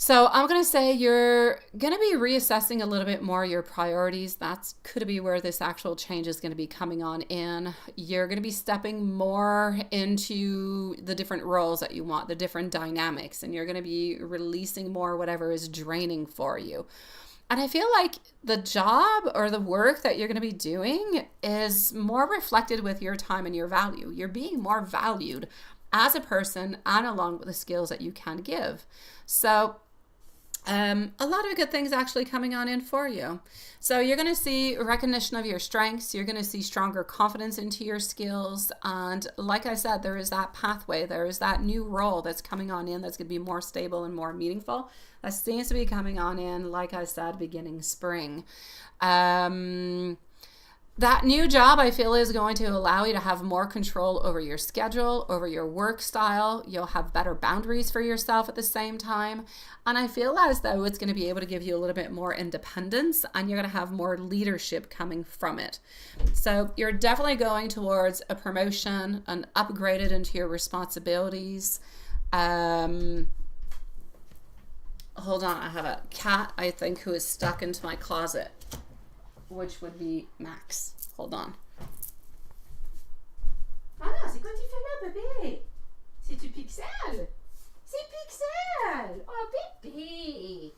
So I'm going to say you're going to be reassessing a little bit more your priorities. That's could be where this actual change is going to be coming on in. You're going to be stepping more into the different roles that you want, the different dynamics, and you're going to be releasing more whatever is draining for you. And I feel like the job or the work that you're going to be doing is more reflected with your time and your value. You're being more valued as a person and along with the skills that you can give. So a lot of good things actually coming on in for you. So you're going to see recognition of your strengths. You're going to see stronger confidence into your skills. And like I said, there is that pathway. There is that new role that's coming on in that's going to be more stable and more meaningful. That seems to be coming on in, like I said, beginning spring. That new job, I feel, is going to allow you to have more control over your schedule, over your work style. You'll have better boundaries for yourself at the same time. And I feel as though it's going to be able to give you a little bit more independence, and you're going to have more leadership coming from it. So you're definitely going towards a promotion, an upgraded into your responsibilities. Hold on, I have a cat, I think, who is stuck into my closet, which would be Max. Hold on. Ah non, c'est quoi tu fais là, bébé? C'est-tu Pixel? C'est Pixel! Oh, bébé!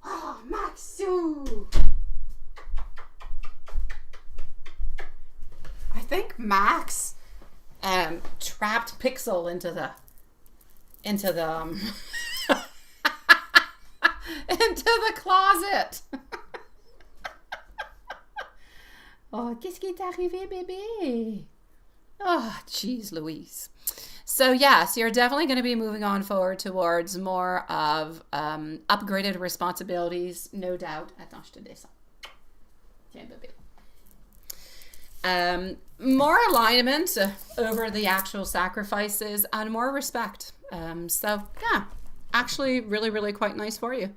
Oh, Maxou! I think Max trapped Pixel into the into the closet. Oh, qu'est-ce qui est arrivé, bébé? Oh, jeez Louise. So yes, you're definitely going to be moving on forward towards more of upgraded responsibilities, no doubt. Attends, je te descends. Tiens, bébé. More alignment over the actual sacrifices and more respect. So yeah, actually really, really quite nice for you.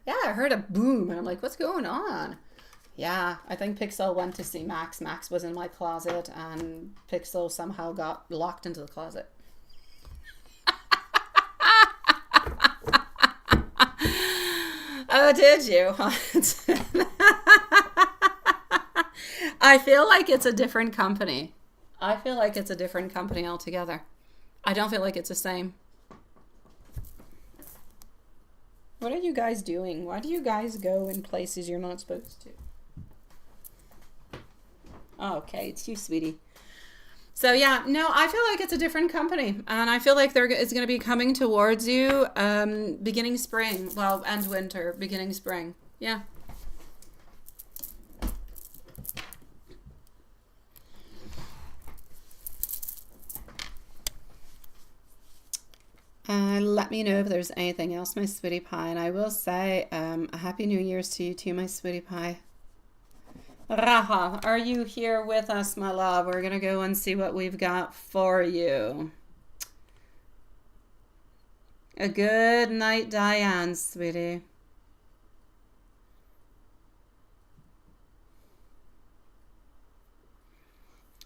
Yeah, I heard a boom and I'm like, what's going on? Yeah, I think Pixel went to see Max. Max was in my closet and Pixel somehow got locked into the closet. Oh, did you? I feel like it's a different company. I feel like it's a different company altogether. I don't feel like it's the same. What are you guys doing? Why do you guys go in places you're not supposed to? Oh, okay, it's you, sweetie. So yeah, no, I feel like it's a different company, and I feel like it's going to be coming towards you beginning spring, well, and winter, beginning spring. Yeah. Let me know if there's anything else, my sweetie pie, and I will say a happy New Year's to you too, my sweetie pie. Raha, are you here with us, my love? We're going to go and see what we've got for you. A good night, Diane, sweetie.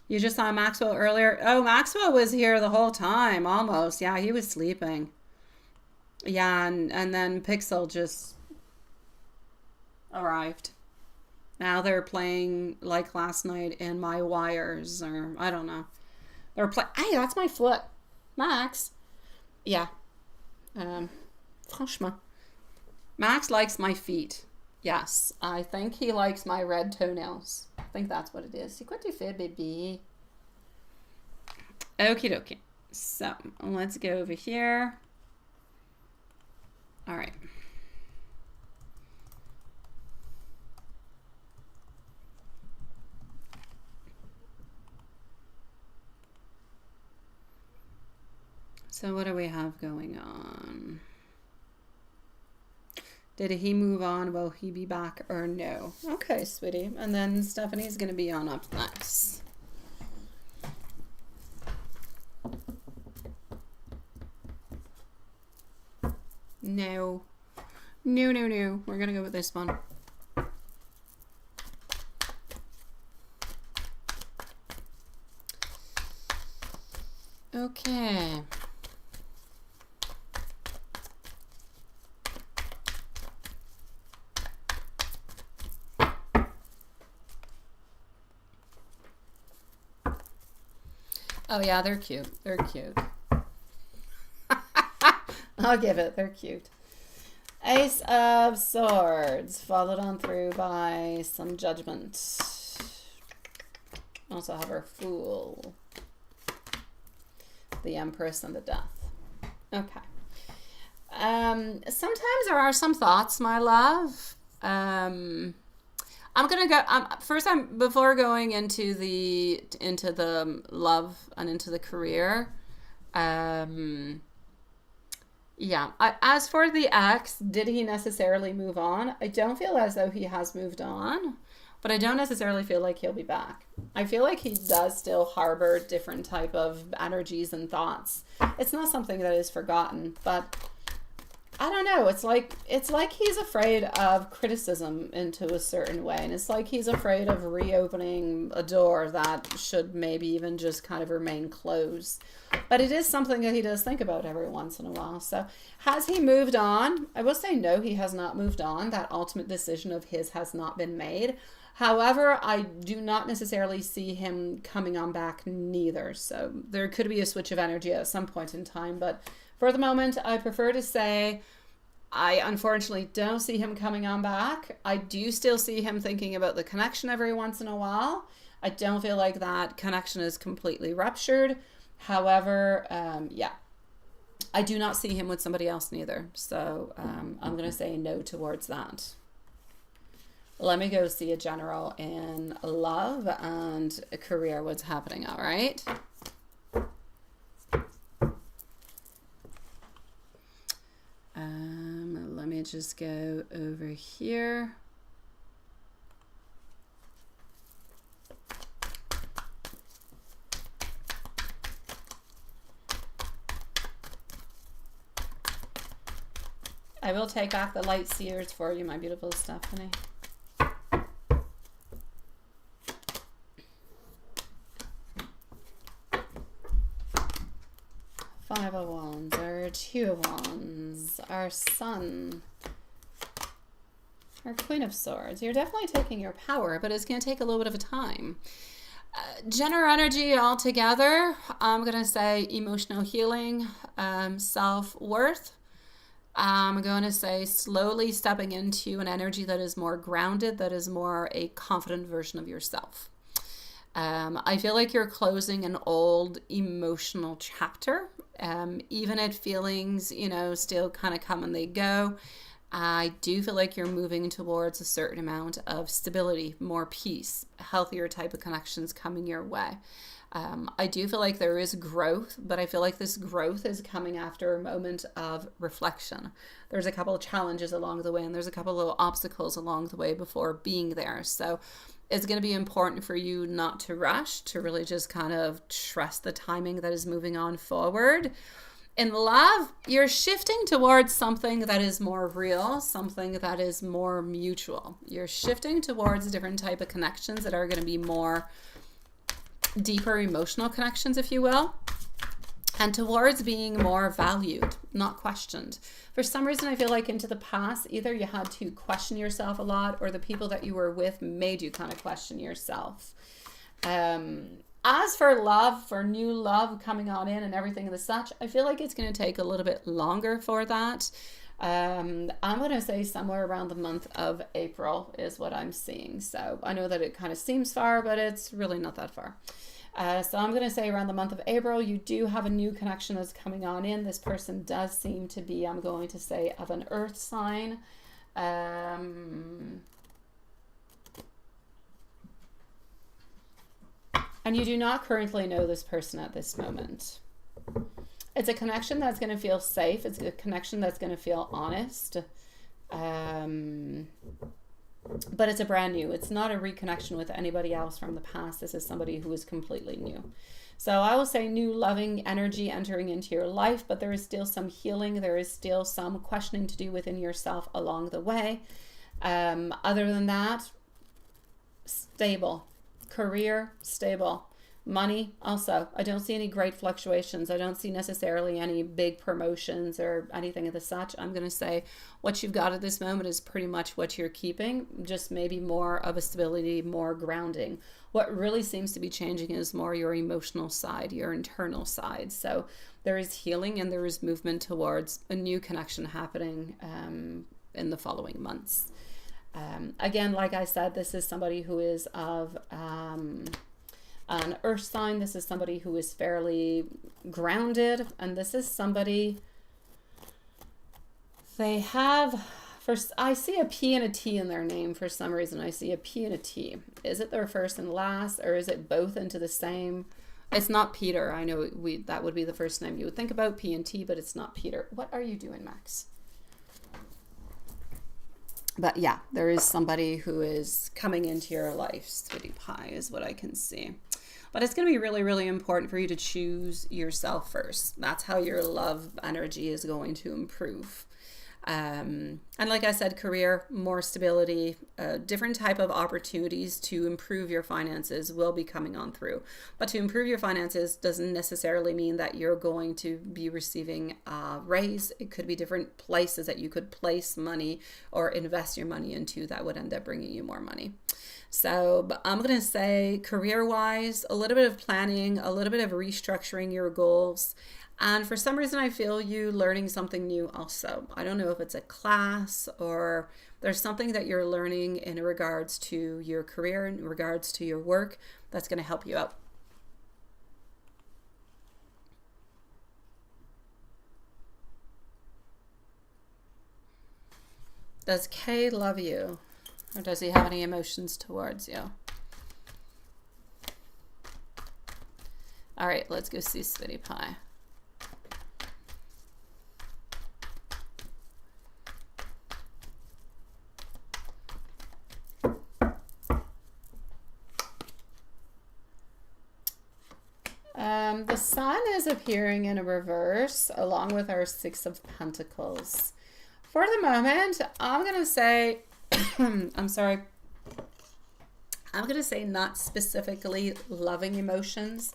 You just saw Maxwell earlier? Oh, Maxwell was here the whole time, almost. Yeah, he was sleeping. Yeah, and then Pixel just arrived. Now they're playing like last night in my wires, or I don't know. They're playing. Hey, that's my foot, Max. Yeah. Franchement, Max likes my feet. Yes, I think he likes my red toenails. I think that's what it is. C'est quoi tu fais, bébé? Okie dokie. So let's go over here. All right. So what do we have going on? Did he move on? Will he be back or no? Okay, sweetie. And then Stephanie's going to be on up next. No. No, no, no. We're going to go with this one. Okay. Oh yeah, they're cute. They're cute. I'll give it. They're cute. Ace of Swords, followed on through by some Judgment. Also have our Fool, the Empress, and the Death. Okay. Sometimes there are some thoughts, my love. I'm gonna go first. Before going into the love and into the career. Yeah. As for the ex, did he necessarily move on? I don't feel as though he has moved on, but I don't necessarily feel like he'll be back. I feel like he does still harbor different type of energies and thoughts. It's not something that is forgotten, but I don't know. It's like he's afraid of criticism into a certain way. And it's like he's afraid of reopening a door that should maybe even just kind of remain closed. But it is something that he does think about every once in a while. So has he moved on? I will say no, he has not moved on. That ultimate decision of his has not been made. However, I do not necessarily see him coming on back neither. So there could be a switch of energy at some point in time, but for the moment, I prefer to say I unfortunately don't see him coming on back. I do still see him thinking about the connection every once in a while. I don't feel like that connection is completely ruptured. However, yeah, I do not see him with somebody else neither. So I'm going to say no towards that. Let me go see a general in love and career, what's happening, all right? Let me just go over here. I will take back the light seers for you, my beautiful Stephanie. Five of Wands, or Two of Wands, our Sun, our Queen of Swords. You're definitely taking your power, but it's going to take a little bit of a time. General energy altogether, I'm going to say emotional healing, self-worth. I'm going to say slowly stepping into an energy that is more grounded, that is more a confident version of yourself. I feel like you're closing an old emotional chapter, even if feelings, you know, still kind of come and they go. I do feel like you're moving towards a certain amount of stability, more peace, healthier type of connections coming your way. I do feel like there is growth, but I feel like this growth is coming after a moment of reflection. There's a couple of challenges along the way, and there's a couple of little obstacles along the way before being there. So it's going to be important for you not to rush, to really just kind of trust the timing that is moving on forward. In love, you're shifting towards something that is more real, something that is more mutual. You're shifting towards a different type of connections that are going to be more deeper emotional connections, if you will, and towards being more valued, not questioned. For some reason, I feel like into the past, either you had to question yourself a lot, or the people that you were with made you kind of question yourself. As for love, for new love coming on in and everything and the such, I feel like it's going to take a little bit longer for that. I'm going to say somewhere around the month of April is what I'm seeing. So I know that it kind of seems far, but it's really not that far. So I'm going to say around the month of April, you do have a new connection that's coming on in. This person does seem to be, I'm going to say, of an earth sign. And you do not currently know this person at this moment. It's a connection that's going to feel safe. It's a connection that's going to feel honest. But it's a brand new. It's not a reconnection with anybody else from the past. This is somebody who is completely new. So I will say new loving energy entering into your life, but there is still some healing. There is still some questioning to do within yourself along the way. Other than that, stable. Career, stable. Money, also. I don't see any great fluctuations. I don't see necessarily any big promotions or anything of the such. I'm going to say what you've got at this moment is pretty much what you're keeping, just maybe more of a stability, more grounding. What really seems to be changing is more your emotional side, your internal side. So there is healing and there is movement towards a new connection happening in the following months. Again, like I said, this is somebody who is of an earth sign. This is somebody who is fairly grounded, and this is somebody, they have, first, I see a P and a T in their name for some reason. I see a P and a T. Is it their first and last, or is it both into the same? It's not Peter. I know that would be the first name you would think about, P and T, but it's not Peter. What are you doing, Max? But yeah, there is somebody who is coming into your life, sweetie pie, is what I can see. But it's going to be really, really important for you to choose yourself first. That's how your love energy is going to improve. And like I said, career, more stability, different type of opportunities to improve your finances will be coming on through. But to improve your finances doesn't necessarily mean that you're going to be receiving a raise. It could be different places that you could place money or invest your money into that would end up bringing you more money. So but I'm going to say career-wise, a little bit of planning, a little bit of restructuring your goals. And for some reason, I feel you learning something new also. I don't know if it's a class or there's something that you're learning in regards to your career, in regards to your work, that's going to help you out. Does Kay love you? Or does he have any emotions towards you? All right, let's go see Sweetie Pie. The Sun is appearing in a reverse along with our Six of Pentacles. For the moment, I'm going to say, I'm sorry, I'm going to say not specifically loving emotions.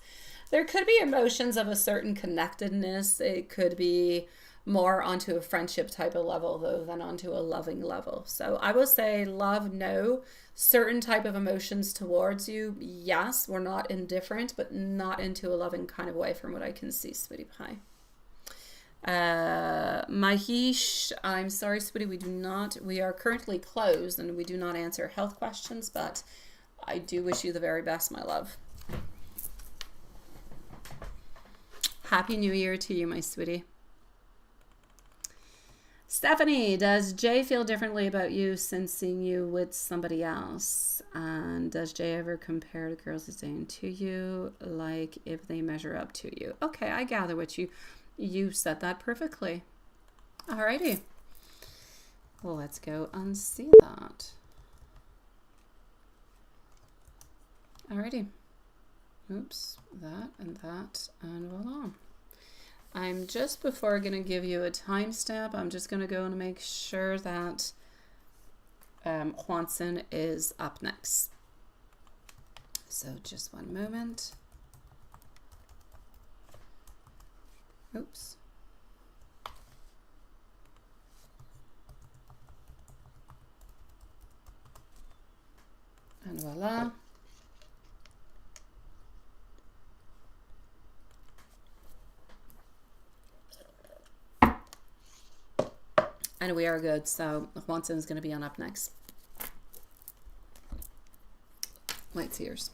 There could be emotions of a certain connectedness. It could be more onto a friendship type of level, though, than onto a loving level. So I will say love, no. Certain type of emotions towards you, yes. We're not indifferent, but not into a loving kind of way from what I can see, Sweetie Pie. Mahesh, I'm sorry, Sweetie, we are currently closed and we do not answer health questions, but I do wish you the very best, my love. Happy New Year to you, my sweetie. Stephanie, does Jay feel differently about you since seeing you with somebody else? And does Jay ever compare the girls he's dating to you, like if they measure up to you? Okay, I gather what you said that perfectly. Alrighty. Well, let's go and see that. Alrighty. Oops, that, and voila. I'm just before going to give you a timestamp, I'm just going to go and make sure that Juanson is up next. So just one moment. Oops. And voila. And we are good. So Juanson is going to be on up next. Light Seers.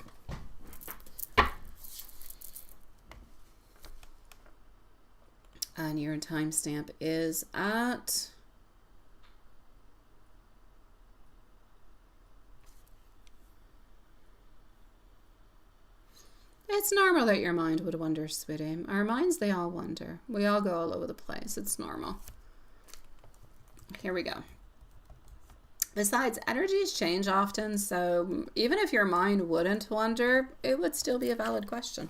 And your timestamp is at it's normal that your mind would wonder, sweetie. Our minds, they all wonder. We all go all over the place. It's normal. Here we go. Besides, energies change often, so even if your mind wouldn't wonder, it would still be a valid question.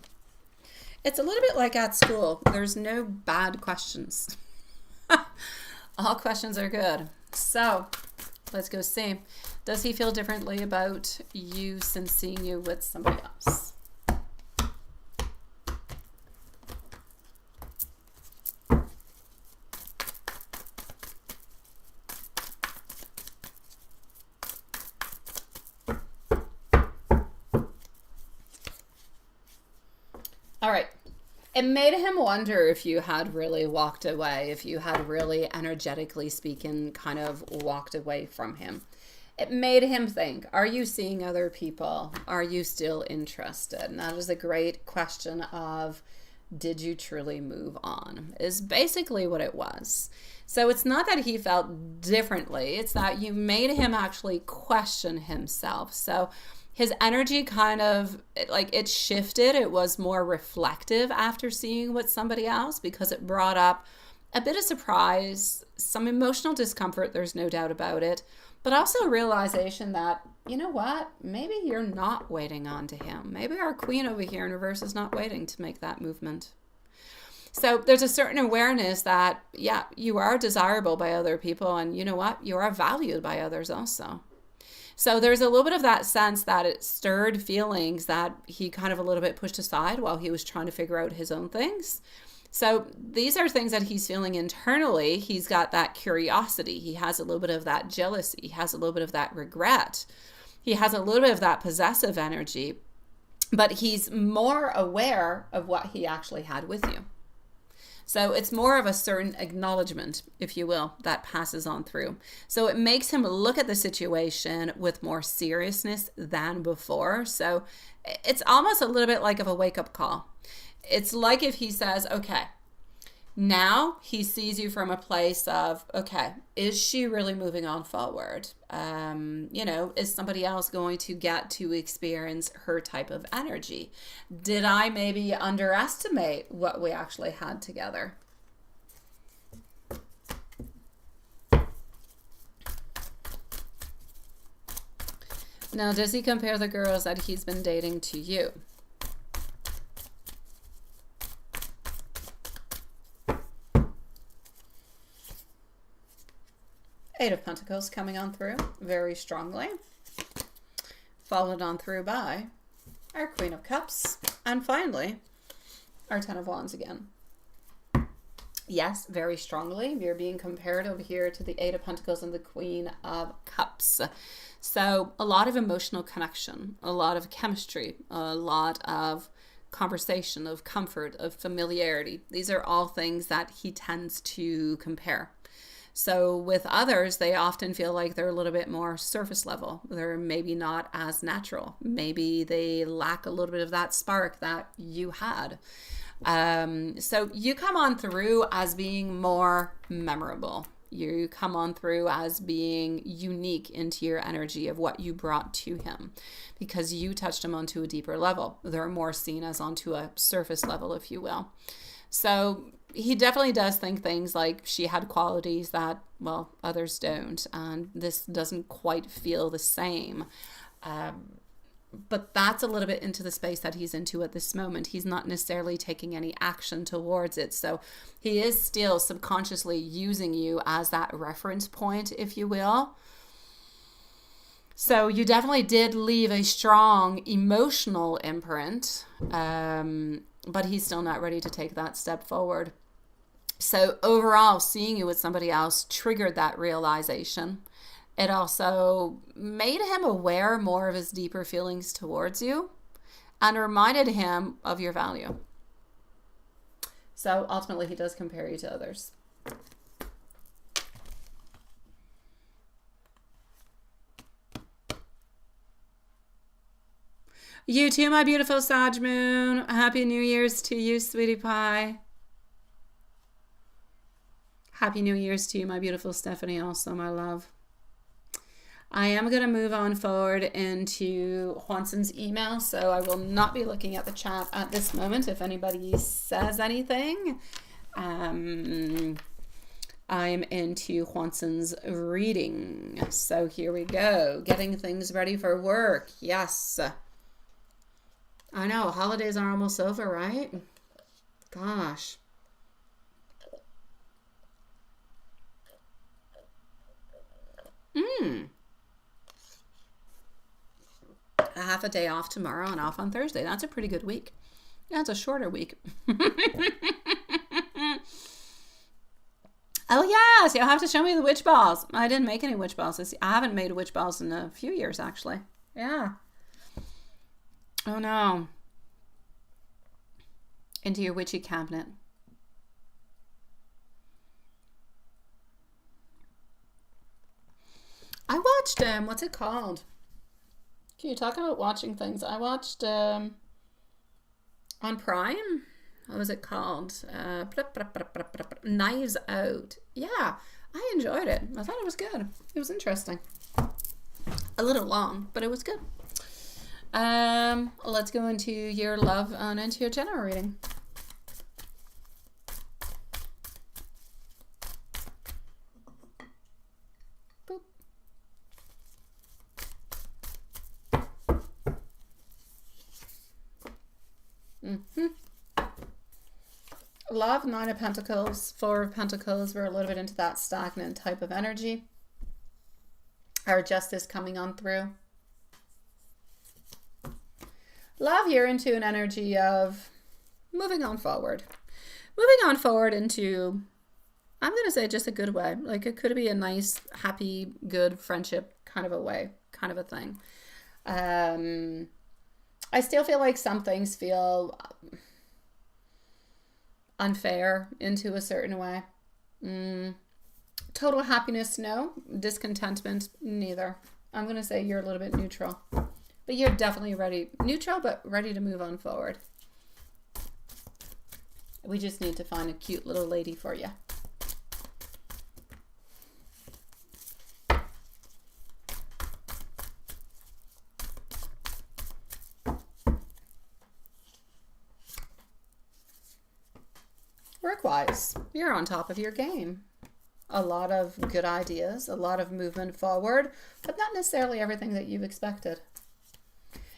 It's a little bit like at school. There's no bad questions. All questions are good. So let's go see. Does he feel differently about you since seeing you with somebody else? All right. It made him wonder if you had really walked away, if you had really, energetically speaking, kind of walked away from him. It made him think, are you seeing other people? Are you still interested? And that is a great question of, did you truly move on? Is basically what it was. So it's not that he felt differently. It's that you made him actually question himself. So his energy kind of, like, it shifted. It was more reflective after seeing with somebody else because it brought up a bit of surprise, some emotional discomfort, there's no doubt about it, but also a realization that, you know what, maybe you're not waiting on to him. Maybe our queen over here in reverse is not waiting to make that movement. So there's a certain awareness that, yeah, you are desirable by other people, and you know what, you are valued by others also. So there's a little bit of that sense that it stirred feelings that he kind of a little bit pushed aside while he was trying to figure out his own things. So these are things that he's feeling internally. He's got that curiosity. He has a little bit of that jealousy. He has a little bit of that regret. He has a little bit of that possessive energy, but he's more aware of what he actually had with you. So it's more of a certain acknowledgement, if you will, that passes on through. So it makes him look at the situation with more seriousness than before. So it's almost a little bit like of a wake-up call. It's like if he says, okay, Now he sees you from a place of, okay, is she really moving on forward? You know, is somebody else going to get to experience her type of energy? Did I maybe underestimate what we actually had together? Now, does he compare the girls that he's been dating to you? Eight of Pentacles coming on through very strongly. Followed on through by our Queen of Cups. And finally, our Ten of Wands again. Yes, very strongly. You're being compared over here to the Eight of Pentacles and the Queen of Cups. So a lot of emotional connection, a lot of chemistry, a lot of conversation, of comfort, of familiarity. These are all things that he tends to compare. So with others, they often feel like they're a little bit more surface level. They're maybe not as natural. Maybe they lack a little bit of that spark that you had. So you come on through as being more memorable. You come on through as being unique into your energy of what you brought to him, because you touched him onto a deeper level. They're more seen as onto a surface level, if you will. So he definitely does think things like she had qualities that, well, others don't, and this doesn't quite feel the same. But that's a little bit into the space that he's into at this moment. He's not necessarily taking any action towards it. So he is still subconsciously using you as that reference point, if you will. So you definitely did leave a strong emotional imprint, but he's still not ready to take that step forward. So overall, seeing you with somebody else triggered that realization. It also made him aware more of his deeper feelings towards you and reminded him of your value. So ultimately, he does compare you to others. You too, my beautiful Sag Moon. Happy New Year's to you, sweetie pie. Happy New Year's to you, my beautiful Stephanie, also, my love. I am going to move on forward into Juanson's email, so I will not be looking at the chat at this moment. If anybody says anything, I'm into Juanson's reading. So here we go. Getting things ready for work. Yes. I know, holidays are almost over, right? Gosh. A half a day off tomorrow and off on Thursday. That's a pretty good week. That's a shorter week. Oh yes, you'll have to show me the witch balls. I didn't make any witch balls. I haven't made witch balls in a few years, actually. Yeah. Oh no. Into your witchy cabinet. I watched, what's it called? Can you talk about watching things? I watched on Prime. What was it called? Knives Out. Yeah, I enjoyed it. I thought it was good. It was interesting. A little long, but it was good. Let's go into your love and into your general reading. Love, Nine of Pentacles, Four of Pentacles. We're a little bit into that stagnant type of energy. Our Justice coming on through. Love, you're into an energy of moving on forward. Moving on forward into, I'm going to say just a good way. Like it could be a nice, happy, good friendship kind of a way, kind of a thing. I still feel like some things feel unfair into a certain way. Total happiness, no. Discontentment, neither. I'm going to say you're a little bit neutral. But you're definitely ready. Neutral, but ready to move on forward. We just need to find a cute little lady for you. Work-wise, you're on top of your game. A lot of good ideas, a lot of movement forward, but not necessarily everything that you've expected.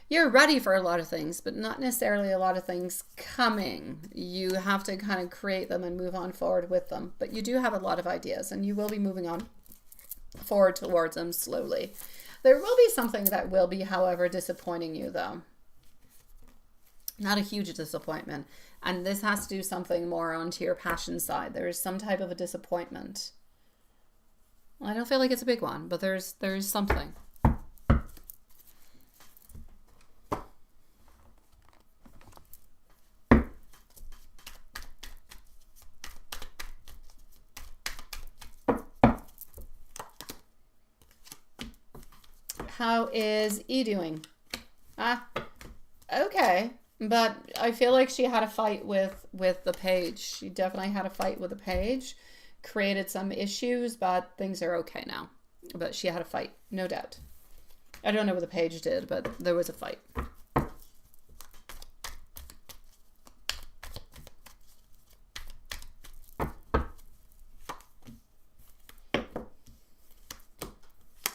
You're ready for a lot of things, but not necessarily a lot of things coming. You have to kind of create them and move on forward with them. But you do have a lot of ideas, and you will be moving on forward towards them slowly. There will be something that will be, however, disappointing you, though. Not a huge disappointment. And this has to do something more onto your passion side. There is some type of a disappointment. I don't feel like it's a big one, but there's something. How is E doing? Okay. But I feel like she had a fight with the page. She definitely had a fight with the page. Created some issues, but things are okay now. But she had a fight, no doubt. I don't know what the page did, but there was a fight.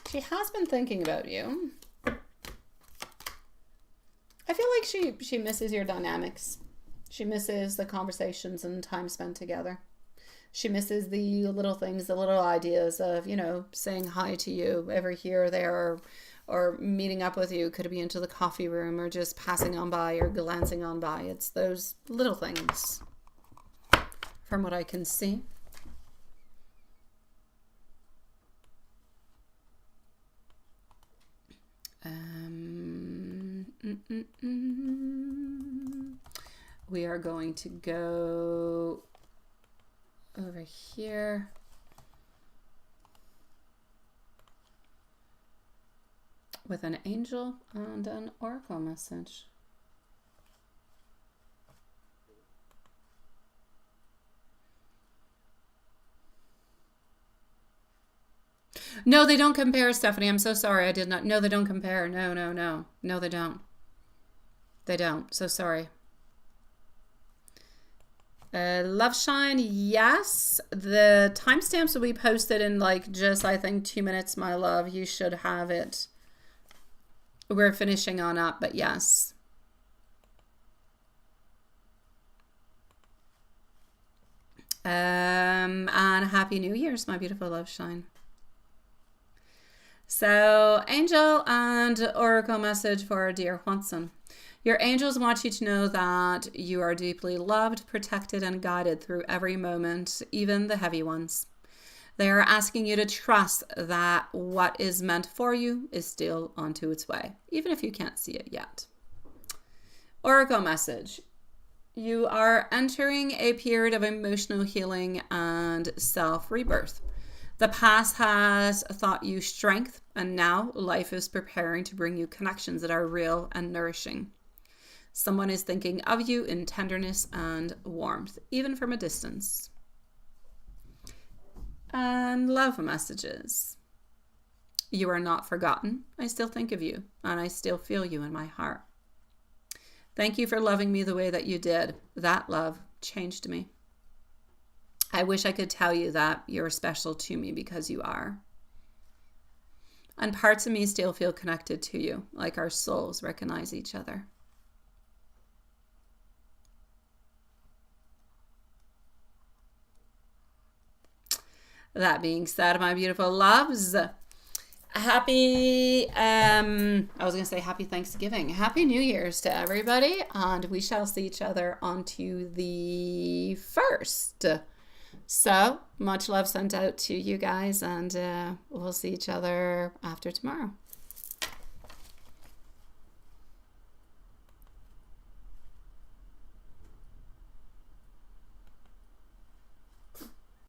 She has been thinking about you. I feel like she misses your dynamics. She misses the conversations and time spent together. She misses the little things, the little ideas of, you know, saying hi to you every here or there, or meeting up with you. Could it be into the coffee room or just passing on by or glancing on by? It's those little things from what I can see. We are going to go over here. With an angel and an oracle message. No, they don't compare, Stephanie. I'm so sorry. I did not. No, they don't compare. No, no, no. No, they don't. They don't. So sorry. Love Shine, yes. The timestamps will be posted in like just, I think, 2 minutes, my love. You should have it. We're finishing on up, but yes. And Happy New Year's, my beautiful Love Shine. So, angel and oracle message for dear Watson. Your angels want you to know that you are deeply loved, protected, and guided through every moment, even the heavy ones. They are asking you to trust that what is meant for you is still onto its way, even if you can't see it yet. Oracle message. You are entering a period of emotional healing and self-rebirth. The past has taught you strength, and now life is preparing to bring you connections that are real and nourishing. Someone is thinking of you in tenderness and warmth, even from a distance. And love messages. You are not forgotten. I still think of you, and I still feel you in my heart. Thank you for loving me the way that you did. That love changed me. I wish I could tell you that you're special to me, because you are. And parts of me still feel connected to you, like our souls recognize each other. That being said, my beautiful loves, happy, I was going to say happy Thanksgiving. Happy New Year's to everybody. And we shall see each other onto the 1st. So much love sent out to you guys, and we'll see each other after tomorrow.